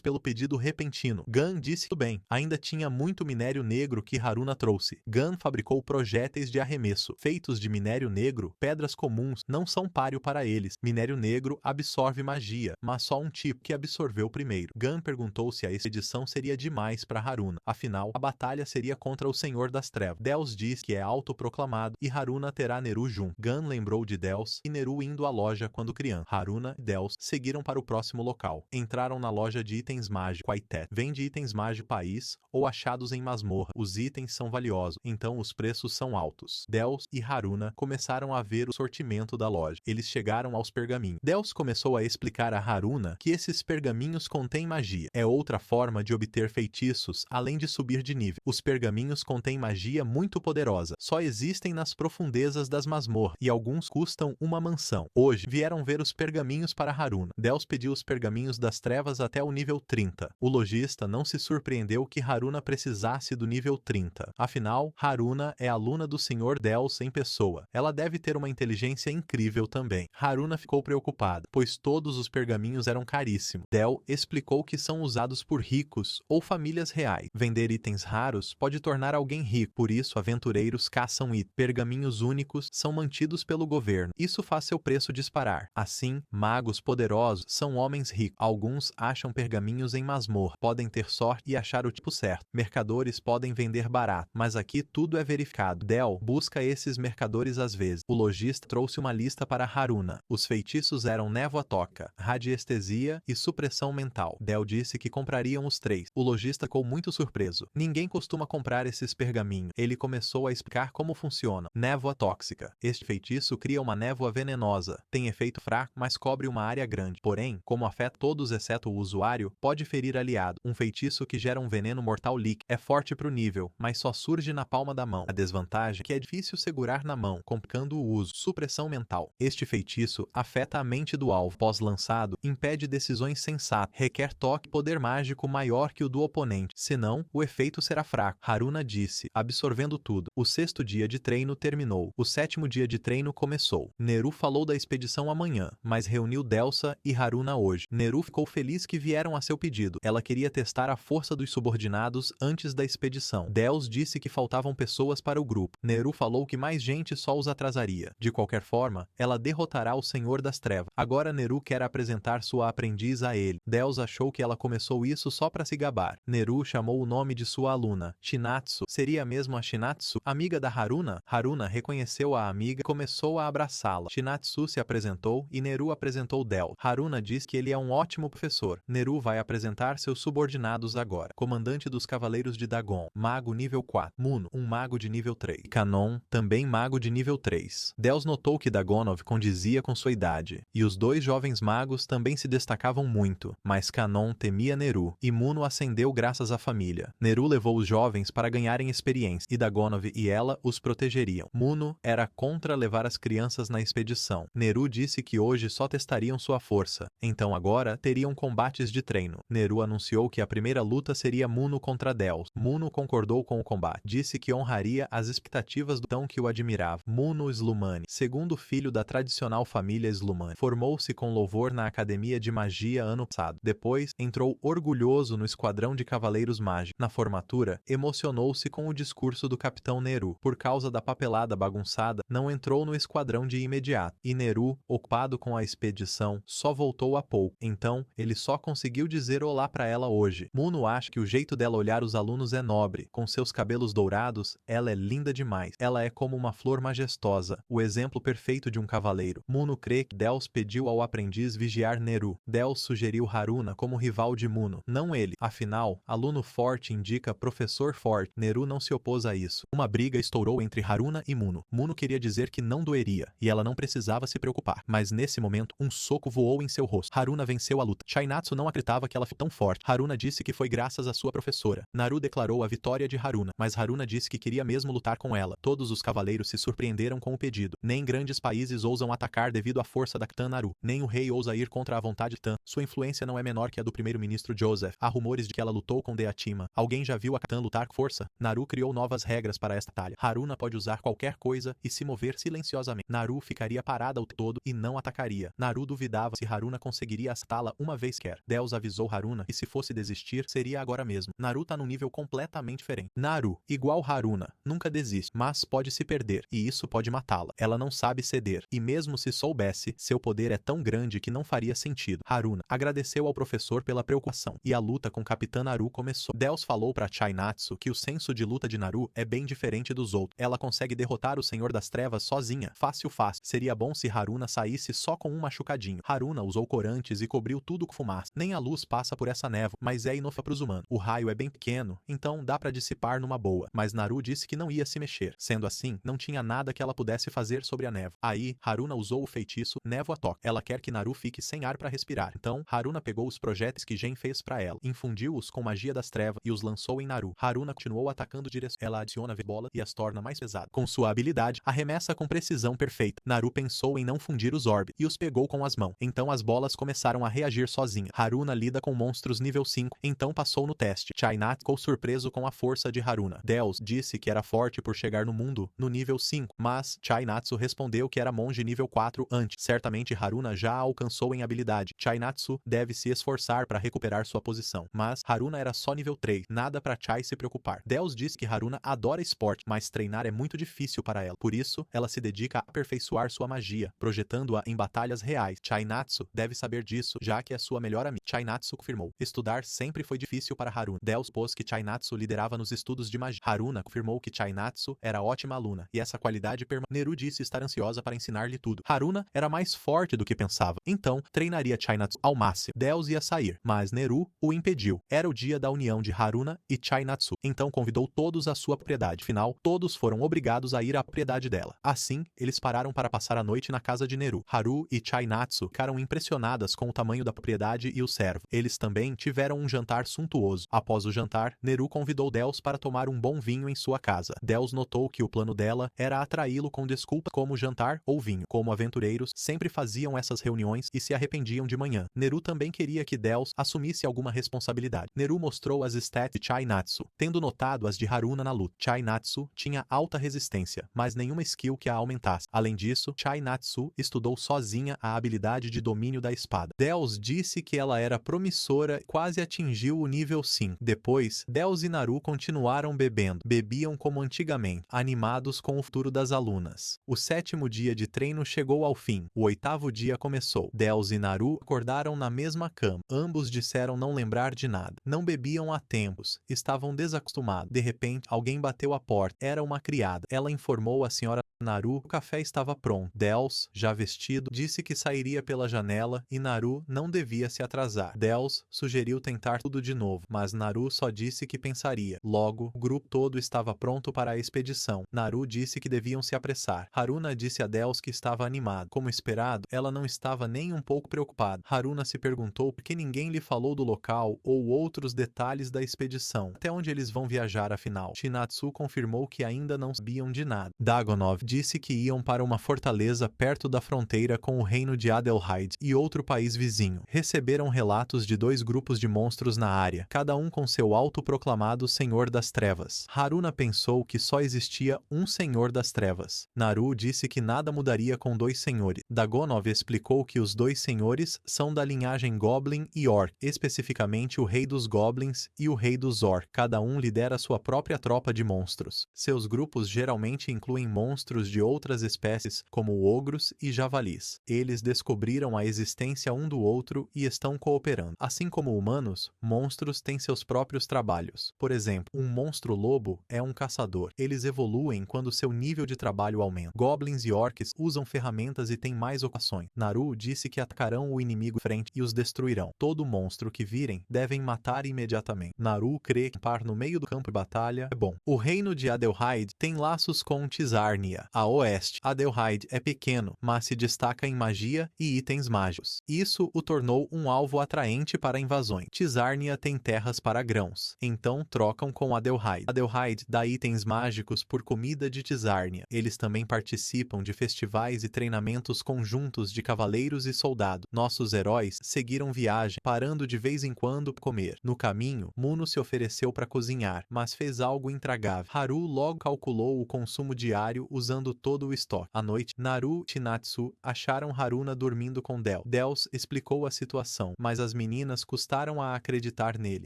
pelo pedido repentino. Gan disse tudo bem. Ainda tinha muito minério negro que Haruna trouxe. Gan fabricou projéteis de arremesso. Feitos de minério negro, pedras comuns não são páreo para eles. Minério negro absorve magia, mas só um tipo que absorveu primeiro. Gan perguntou se a expedição seria demais para Haruna. Afinal, a batalha seria contra o Senhor das Trevas. Deus diz que é autoproclamado e Haruna terá Neru junto. Gan lembrou de Deus e Neru indo à loja quando criança. Haruna e Deus seguiram para o próximo local. Entraram na loja de itens mágicos. Quaitet vende itens mágicos país ou achados em masmorra. Os itens são valiosos, então os preços são altos. Deus e Haruna começaram a ver o sortimento da loja. Eles chegaram aos pergaminhos. Deus começou a explicar a Haruna que esses pergaminhos contêm magia. É outra forma de obter feitiços, além de subir de nível. Os pergaminhos contêm magia muito poderosa. Só existem nas profundezas das masmorras e alguns custam uma mansão. Hoje, vieram ver os pergaminhos para Haruna. Deus pediu os pergaminhos das trevas até o nível 30. O lojista não se surpreendeu que Haruna precisasse do nível 30. Afinal, Haruna é aluna do Senhor Deus em pessoa. Ela deve ter uma inteligência incrível também. Haruna ficou preocupada, pois todos os pergaminhos eram caríssimos. Del explicou que são usados por ricos ou famílias reais. Vender itens raros pode tornar alguém rico, por isso aventureiros caçam itens. Pergaminhos únicos são mantidos pelo governo. Isso faz seu preço disparar. Assim, magos poderosos são homens ricos. Alguns acham pergaminhos em masmorra, podem ter sorte e achar o tipo certo. Mercadores podem vender barato, mas aqui tudo é verificado. Del busca esses mercadores às vezes. O lojista trouxe uma lista para Haruna. Os feitiços eram névoa tóxica, radiestesia e supressão mental. Del disse que comprariam os 3. O lojista ficou muito surpreso. Ninguém costuma comprar esses pergaminhos. Ele começou a explicar como funciona. Névoa tóxica. Este feitiço cria uma névoa venenosa. Tem efeito fraco, mas cobre uma área grande. Porém, como afeta todos exceto o usuário, pode ferir aliado. Um feitiço que gera um veneno mortal líquido. É forte pro nível, mas só surge na palma da mão. A desvantagem é que é difícil segurar na mão, complicando o uso. Supressão mental. Este feitiço afeta a mente do alvo. Pós-lançado, impede decisões sensatas. Requer toque e poder mágico maior que o do oponente. Senão, o efeito será fraco. Haruna disse, absorvendo tudo. O 6º dia de treino terminou. O 7º dia de treino começou. Neru falou da expedição amanhã, mas reuniu Delsa e Haruna hoje. Neru ficou feliz que vieram a seu pedido. Ela queria testar a força dos subordinados antes da expedição. Deus disse que faltavam pessoas para o grupo. Neru falou que mais gente só os atrasaria. De qualquer forma, ela derrotará o Senhor das Trevas. Agora Neru quer apresentar sua aprendiz a ele. Deus achou que ela começou isso só para se gabar. Neru chamou o nome de sua aluna. Shinatsu. Seria mesmo a Shinatsu, amiga da Haruna? Haruna reconheceu a amiga e começou a abraçá-la. Shinatsu se apresentou e Neru apresentou Del. Haruna diz que ele é um ótimo professor. Neru vai apresentar seus subordinados agora. Comandante dos Cavaleiros de Dagon, mago nível 4. Muno, um mago de nível 3. Kanon, também mago de nível 3. Deus notou que Dagonov condizia com sua idade, e os 2 jovens magos também se destacavam muito, mas Kanon temia Neru, e Muno ascendeu graças à família. Neru levou os jovens para ganharem experiência, e Dagonov e ela os protegeriam. Muno era contra levar as crianças na expedição. Neru disse que hoje só testariam sua força, então agora teriam combates de treino. Neru anunciou que a primeira luta seria Muno contra Deus. Muno concordou com o combate. Disse que honraria as expectativas do tão que o admirava. Muno Slumani, segundo filho da tradicional família Slumani, formou-se com louvor na Academia de Magia ano passado. Depois, entrou orgulhoso no Esquadrão de Cavaleiros Mágicos. Na formatura, emocionou-se com o discurso do Capitão Neru. Por causa da papelada bagunçada, não entrou no esquadrão de imediato. E Neru, ocupado com a expedição, só voltou há pouco. Então, ele só conseguiu dizer olá para ela hoje. Muno acha que o jeito dela olhar os alunos é nobre. Com seus cabelos dourados, ela é linda demais. Ela é como uma flor flor majestosa, o exemplo perfeito de um cavaleiro. Muno crê que Deus pediu ao aprendiz vigiar Neru. Deus sugeriu Haruna como rival de Muno, não ele. Afinal, aluno forte indica professor forte. Neru não se opôs a isso. Uma briga estourou entre Haruna e Muno. Muno queria dizer que não doeria, e ela não precisava se preocupar. Mas nesse momento, um soco voou em seu rosto. Haruna venceu a luta. Chainatsu não acreditava que ela foi tão forte. Haruna disse que foi graças à sua professora. Naru declarou a vitória de Haruna, mas Haruna disse que queria mesmo lutar com ela. Todos os cavaleiros se surpreenderam com o pedido. Nem grandes países ousam atacar devido à força da clã Naru. Nem o rei ousa ir contra a vontade de Tan. Sua influência não é menor que a do primeiro-ministro Joseph. Há rumores de que ela lutou com Deatima. Alguém já viu a Tan lutar com força? Naru criou novas regras para esta batalha. Haruna pode usar qualquer coisa e se mover silenciosamente. Naru ficaria parada o tempo todo e não atacaria. Naru duvidava se Haruna conseguiria assustá-la uma vez quer. Deus avisou Haruna que se fosse desistir, seria agora mesmo. Naru tá num nível completamente diferente. Naru, igual Haruna, nunca desiste, mas pode se perder, e isso pode matá-la. Ela não sabe ceder, e mesmo se soubesse, seu poder é tão grande que não faria sentido. Haruna agradeceu ao professor pela preocupação, e a luta com Capitã Naru começou. Deus falou para Chainatsu que o senso de luta de Naru é bem diferente dos outros. Ela consegue derrotar o Senhor das Trevas sozinha, fácil. Seria bom se Haruna saísse só com um machucadinho. Haruna usou corantes e cobriu tudo com fumaça. Nem a luz passa por essa névoa, mas é inofensiva para os humanos. O raio é bem pequeno, então dá para dissipar numa boa. Mas Naru disse que não ia se mexer. Sendo assim, não tinha nada que ela pudesse fazer sobre a névoa. Aí, Haruna usou o feitiço Névoa Toque. Ela quer que Naru fique sem ar para respirar. Então, Haruna pegou os projéteis que Gen fez para ela, infundiu-os com magia das trevas e os lançou em Naru. Haruna continuou atacando direção. Ela adiciona a bola e as torna mais pesadas. Com sua habilidade, arremessa com precisão perfeita. Naru pensou em não fundir os orbes e os pegou com as mãos. Então as bolas começaram a reagir sozinha. Haruna lida com monstros nível 5, então passou no teste. Chainatsu ficou surpreso com a força de Haruna. Deus disse que era forte por chegar no mundo no nível 5, mas Chainatsu respondeu que era monge nível 4 antes. Certamente Haruna já a alcançou em habilidade. Chainatsu deve se esforçar para recuperar sua posição, mas Haruna era só nível 3, nada para Chai se preocupar. Deus disse que Haruna adora esporte, mas treinar é muito difícil para ela. Por isso, ela se dedica a aperfeiçoar sua magia, projetando-a em batalhas reais. Chainatsu deve saber disso, já que é sua melhor amiga. Chainatsu confirmou. Estudar sempre foi difícil para Haruna. Deus pôs que Chainatsu liderava nos estudos de magia. Haruna confirmou que Chainatsu era ótima aluna, e essa qualidade permaneceu. Neru disse estar ansiosa para ensinar-lhe tudo. Haruna era mais forte do que pensava, então treinaria Chainatsu ao máximo. Deus ia sair, mas Neru o impediu. Era o dia da união de Haruna e Chainatsu, então convidou todos à sua propriedade. Afinal, todos foram obrigados a ir à propriedade dela. Assim, eles pararam para passar a noite na casa de Neru. Haru e Chainatsu ficaram impressionadas com o tamanho da propriedade e o servo. Eles também tiveram um jantar suntuoso. Após o jantar, Neru convidou Deus para tomar um bom vinho em sua casa. Deus notou que o plano dela era atraí-lo com desculpas como jantar ou vinho. Como aventureiros, sempre faziam essas reuniões e se arrependiam de manhã. Neru também queria que Deus assumisse alguma responsabilidade. Neru mostrou as stats de Chainatsu, tendo notado as de Haruna na luta. Chainatsu tinha alta resistência, mas nenhuma skill que a aumentasse. Além disso, Chainatsu estudou sozinha a habilidade de domínio da espada. Deus disse que ela era promissora e quase atingiu o nível 5. Depois, Deus e Naru continuaram bebendo. Bebiam como antigamente, animados com o futuro das alunas. O 7º dia de treino chegou ao fim. O 8º dia começou. Deus e Naru acordaram na mesma cama. Ambos disseram não lembrar de nada. Não bebiam há tempos. Estavam desacostumados. De repente, alguém bateu à porta. Era uma criada. Ela informou a senhora Naru que o café estava pronto. Deus, já vestido, disse que sairia pela janela e Naru não devia se atrasar. Deus sugeriu tentar tudo de novo, mas Naru só disse que pensaria. Logo, o grupo todo estava pronto para a expedição. Naru disse que deviam se apressar. Haruna disse a Deus que estava animado. Como esperado, ela não estava nem um pouco preocupada. Haruna se perguntou por que ninguém lhe falou do local ou outros detalhes da expedição. Até onde eles vão viajar afinal? Shinatsu confirmou que ainda não sabiam de nada. Dagonov disse que iam para uma fortaleza perto da fronteira com o reino de Adelheid e outro país vizinho. Receberam relatos de 2 grupos de monstros na área, cada um com seu autoproclamado Senhor das Trevas. Haruna pensou que só existia um Senhor das Trevas. Naru disse que nada mudaria com 2 senhores. Dagonov explicou que os 2 senhores são da linhagem Goblin e Orc, especificamente o Rei dos Goblins e o Rei dos Orc. Cada um lidera sua própria tropa de monstros. Seus grupos geralmente incluem monstros monstros de outras espécies, como ogros e javalis. Eles descobriram a existência um do outro e estão cooperando. Assim como humanos, monstros têm seus próprios trabalhos. Por exemplo, um monstro-lobo é um caçador. Eles evoluem quando seu nível de trabalho aumenta. Goblins e orcs usam ferramentas e têm mais ocupações. Naru disse que atacarão o inimigo frente e os destruirão. Todo monstro que virem devem matar imediatamente. Naru crê que par no meio do campo de batalha é bom. O reino de Adelheid tem laços com Tizarnia, a oeste. Adelheid é pequeno, mas se destaca em magia e itens mágicos. Isso o tornou um alvo atraente para invasões. Tizarnia tem terras para grãos, então trocam com Adelheid. Adelheid dá itens mágicos por comida de Tizarnia. Eles também participam de festivais e treinamentos conjuntos de cavaleiros e soldados. Nossos heróis seguiram viagem, parando de vez em quando para comer. No caminho, Muno se ofereceu para cozinhar, mas fez algo intragável. Haru logo calculou o consumo diário usando todo o estoque. À noite, Naru e Chinatsu acharam Haruna dormindo com Dels explicou a situação, mas as meninas custaram a acreditar nele.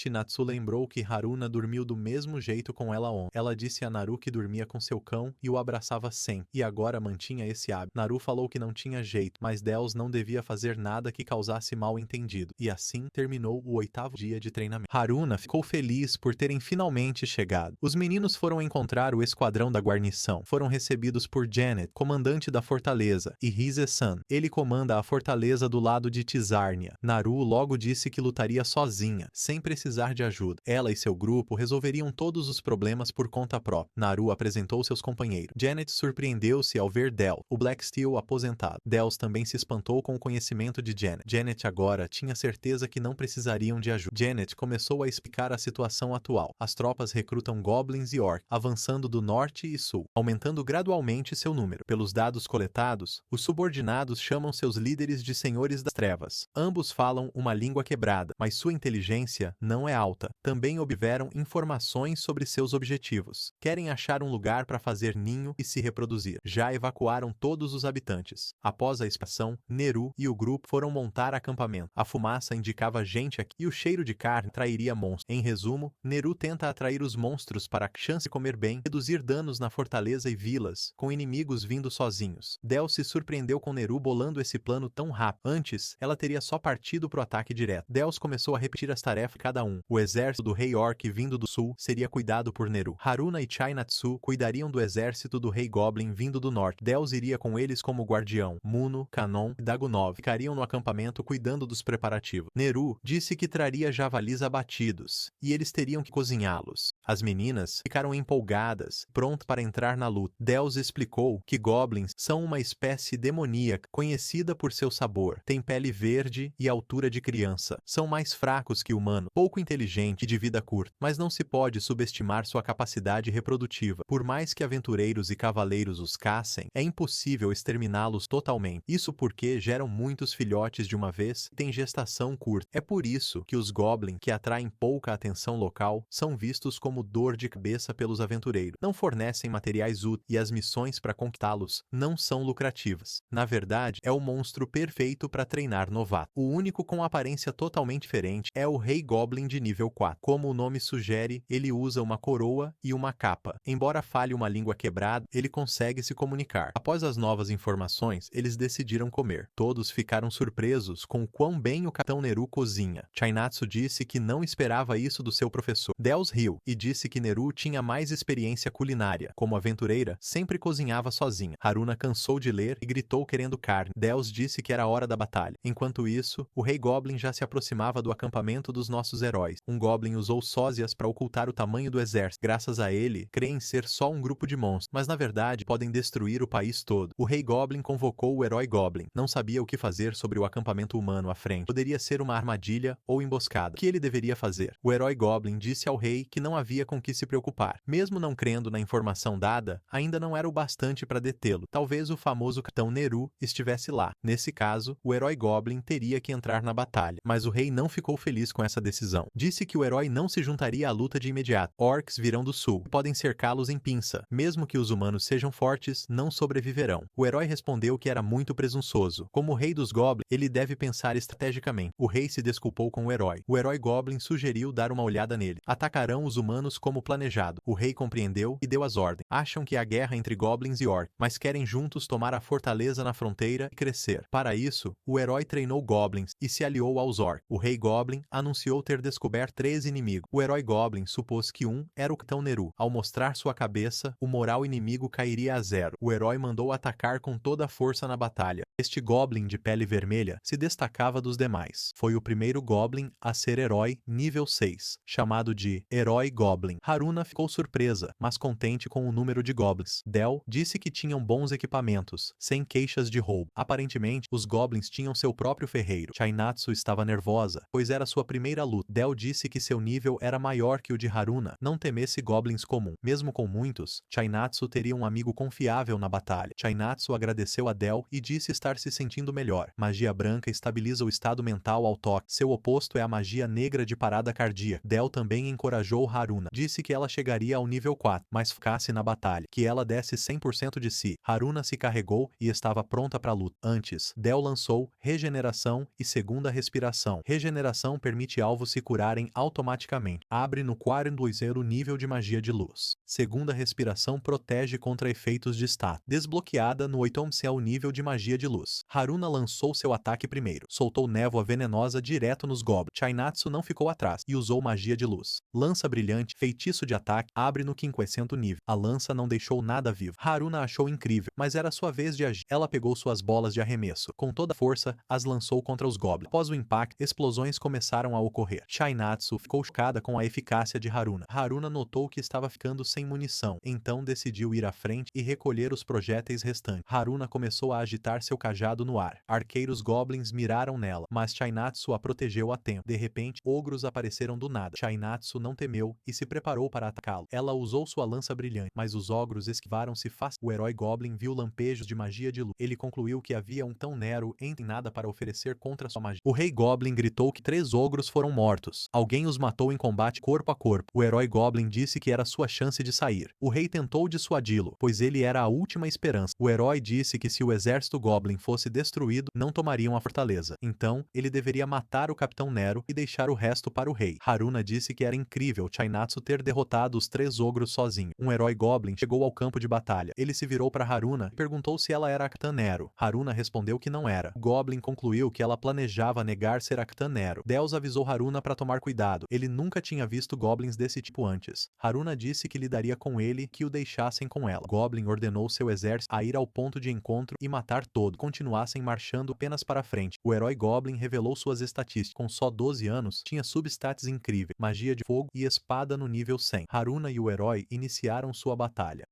Chinatsu lembrou que Haruna dormiu do mesmo jeito com ela ontem. Ela disse a Naru que dormia com seu cão e o abraçava sempre, e agora mantinha esse hábito. Naru falou que não tinha jeito, mas Dels não devia fazer nada que causasse mal-entendido, e assim terminou o 8º dia de treinamento. Haruna ficou feliz por terem finalmente chegado. Os meninos foram encontrar o esquadrão da guarnição. Foram recebidos por Janet, comandante da fortaleza, e Rize-san. Ele comanda a fortaleza do lado de Tizarnia. Naru logo disse que lutaria sozinha, sem precisar de ajuda. Ela e seu grupo resolveriam todos os problemas por conta própria. Naru apresentou seus companheiros. Janet surpreendeu-se ao ver Del, o Black Steel aposentado. Dels também se espantou com o conhecimento de Janet. Janet agora tinha certeza que não precisariam de ajuda. Janet começou a explicar a situação atual. As tropas recrutam goblins e orcs, avançando do norte e sul, aumentando gradualmente seu número. Pelos dados coletados, os subordinados chamam seus líderes de Senhores das Trevas. Ambos falam uma língua quebrada, mas sua inteligência não é alta. Também obtiveram informações sobre seus objetivos. Querem achar um lugar para fazer ninho e se reproduzir. Já evacuaram todos os habitantes. Após a expansão, Neru e o grupo foram montar acampamento. A fumaça indicava gente aqui e o cheiro de carne trairia monstros. Em resumo, Neru tenta atrair os monstros para a chance de comer bem, reduzir danos na fortaleza e vilas, com inimigos vindo sozinhos. Del se surpreendeu com Neru bolando esse plano tão rápido. Antes, ela teria só partido pro ataque direto. Dels começou a repetir as tarefas de cada um. O exército do rei Orc vindo do sul seria cuidado por Neru. Haruna e Chinatsu cuidariam do exército do rei Goblin vindo do norte. Dels iria com eles como guardião. Muno, Kanon e Dagunov ficariam no acampamento cuidando dos preparativos. Neru disse que traria javalis abatidos, e eles teriam que cozinhá-los. As meninas ficaram empolgadas, prontas para entrar na luta. Dels explicou que goblins são uma espécie demoníaca, conhecida por seu sabor. Tem pele verde e altura de criança. São mais fracos que humanos, pouco inteligente e de vida curta, mas não se pode subestimar sua capacidade reprodutiva. Por mais que aventureiros e cavaleiros os caçem, é impossível exterminá-los totalmente. Isso porque geram muitos filhotes de uma vez e têm gestação curta. É por isso que os goblins, que atraem pouca atenção local, são vistos como dor de cabeça pelos aventureiros. Não fornecem materiais úteis e as missões para conquistá-los não são lucrativas. Na verdade, é o monstro perfeito para treinar novato. O único com aparência totalmente diferente é o Rei Goblin de nível 4. Como o nome sugere, ele usa uma coroa e uma capa. Embora fale uma língua quebrada, ele consegue se comunicar. Após as novas informações, eles decidiram comer. Todos ficaram surpresos com o quão bem o Capitão Neru cozinha. Chinatsu disse que não esperava isso do seu professor. Dels riu e disse que Neru tinha mais experiência culinária. Como aventureira, sempre cozinhava sozinha. Haruna cansou de ler e gritou querendo carne. Dels disse que era a hora da batalha. Enquanto isso, o Rei Goblin já se aproximava do acampamento dos nossos heróis. Um Goblin usou sósias para ocultar o tamanho do exército. Graças a ele, creem ser só um grupo de monstros, mas na verdade podem destruir o país todo. O Rei Goblin convocou o Herói Goblin. Não sabia o que fazer sobre o acampamento humano à frente. Poderia ser uma armadilha ou emboscada. O que ele deveria fazer? O Herói Goblin disse ao rei que não havia com que se preocupar. Mesmo não crendo na informação dada, ainda não era o bastante para detê-lo. Talvez o famoso Capitão Neru estivesse lá. Nesse caso, o Herói Goblin teria que entrar na batalha. Mas o rei não ficou feliz com essa decisão. Disse que o herói não se juntaria à luta de imediato. Orcs virão do sul. Podem cercá-los em pinça. Mesmo que os humanos sejam fortes, não sobreviverão. O herói respondeu que era muito presunçoso. Como o rei dos Goblins, ele deve pensar estrategicamente. O rei se desculpou com o herói. O Herói Goblin sugeriu dar uma olhada nele. Atacarão os humanos como planejado. O rei compreendeu e deu as ordens. Acham que a guerra entre goblins e orcs, mas querem juntos tomar a fortaleza na fronteira e crescer. Para isso, o herói treinou goblins e se aliou aos orcs. O rei Goblin anunciou ter descoberto 3 inimigos. O herói Goblin supôs que um era o Capitão Neru. Ao mostrar sua cabeça, o moral inimigo cairia a zero. O herói mandou atacar com toda a força na batalha. Este Goblin de pele vermelha se destacava dos demais. Foi o primeiro Goblin a ser herói nível 6, chamado de Herói Goblin. Haruna ficou surpresa, mas contente com o número de goblins. Del disse que tinham bons equipamentos, sem queixas de roubo. Aparentemente, os goblins tinham seu próprio ferreiro. Chainatsu estava nervosa, pois era sua primeira luta. Del disse que seu nível era maior que o de Haruna. Não temesse goblins comum. Mesmo com muitos, Chainatsu teria um amigo confiável na batalha. Chainatsu agradeceu a Del e disse estar se sentindo melhor. Magia branca estabiliza o estado mental ao toque. Seu oposto é a magia negra de parada cardíaca. Del também encorajou Haruna. Disse que ela chegaria ao nível 4, mas focasse na batalha, que ela desse 100% de si. Haruna se carregou e estava pronta para a luta. Antes, Del lançou Regeneração e Segunda Respiração. Regeneração permite alvos se curarem automaticamente. Abre no 42º nível de magia de luz. Segunda Respiração protege contra efeitos de status. Desbloqueada no 8º nível de magia de luz. Haruna lançou seu ataque primeiro. Soltou névoa venenosa direto nos goblins. Chainatsu não ficou atrás e usou magia de luz. Lança brilhante, feitiço de ataque, abre no 50º nível. A lança não deixou nada vivo. Haruna achou incrível, mas era sua vez de agir. Ela pegou suas bolas de arremesso. Com toda a força, as lançou contra os goblins. Após o impacto, explosões começaram a ocorrer. Chainatsu ficou chocada com a eficácia de Haruna. Haruna notou que estava ficando sem munição, então decidiu ir à frente e recolher os projéteis restantes. Haruna começou a agitar seu cajado no ar. Arqueiros goblins miraram nela, mas Chainatsu a protegeu a tempo. De repente, ogros apareceram do nada. Chainatsu não temeu e se preparou para atacá-lo. Ela usou sua lança brilhante, mas os ogros esquivaram-se fácil. O herói Goblin viu lampejos de magia de luz. Ele concluiu que havia um tão Nero em nada para oferecer contra sua magia. O rei Goblin gritou que 3 ogros foram mortos. Alguém os matou em combate corpo a corpo. O herói Goblin disse que era sua chance de sair. O rei tentou dissuadi-lo, pois ele era a última esperança. O herói disse que se o exército Goblin fosse destruído, não tomariam a fortaleza. Então, ele deveria matar o Capitão Nero e deixar o resto para o rei. Haruna disse que era incrível Chainatsu ter derrotado os 3 ogros sozinho. Um herói Goblin chegou ao campo de batalha. Ele se virou para Haruna e perguntou se ela era a Capitã Nero. Haruna respondeu que não era. O Goblin concluiu que ela planejava negar ser a Capitã Nero. Deus avisou Haruna para tomar cuidado. Ele nunca tinha visto goblins desse tipo antes. Haruna disse que lidaria com ele e que o deixassem com ela. O Goblin ordenou seu exército a ir ao ponto de encontro e matar todos. Continuassem marchando apenas para frente. O herói Goblin revelou suas estatísticas. Com só 12 anos, tinha substats incríveis, magia de fogo e espada no nível 100. Haruna e o herói iniciaram sua batalha.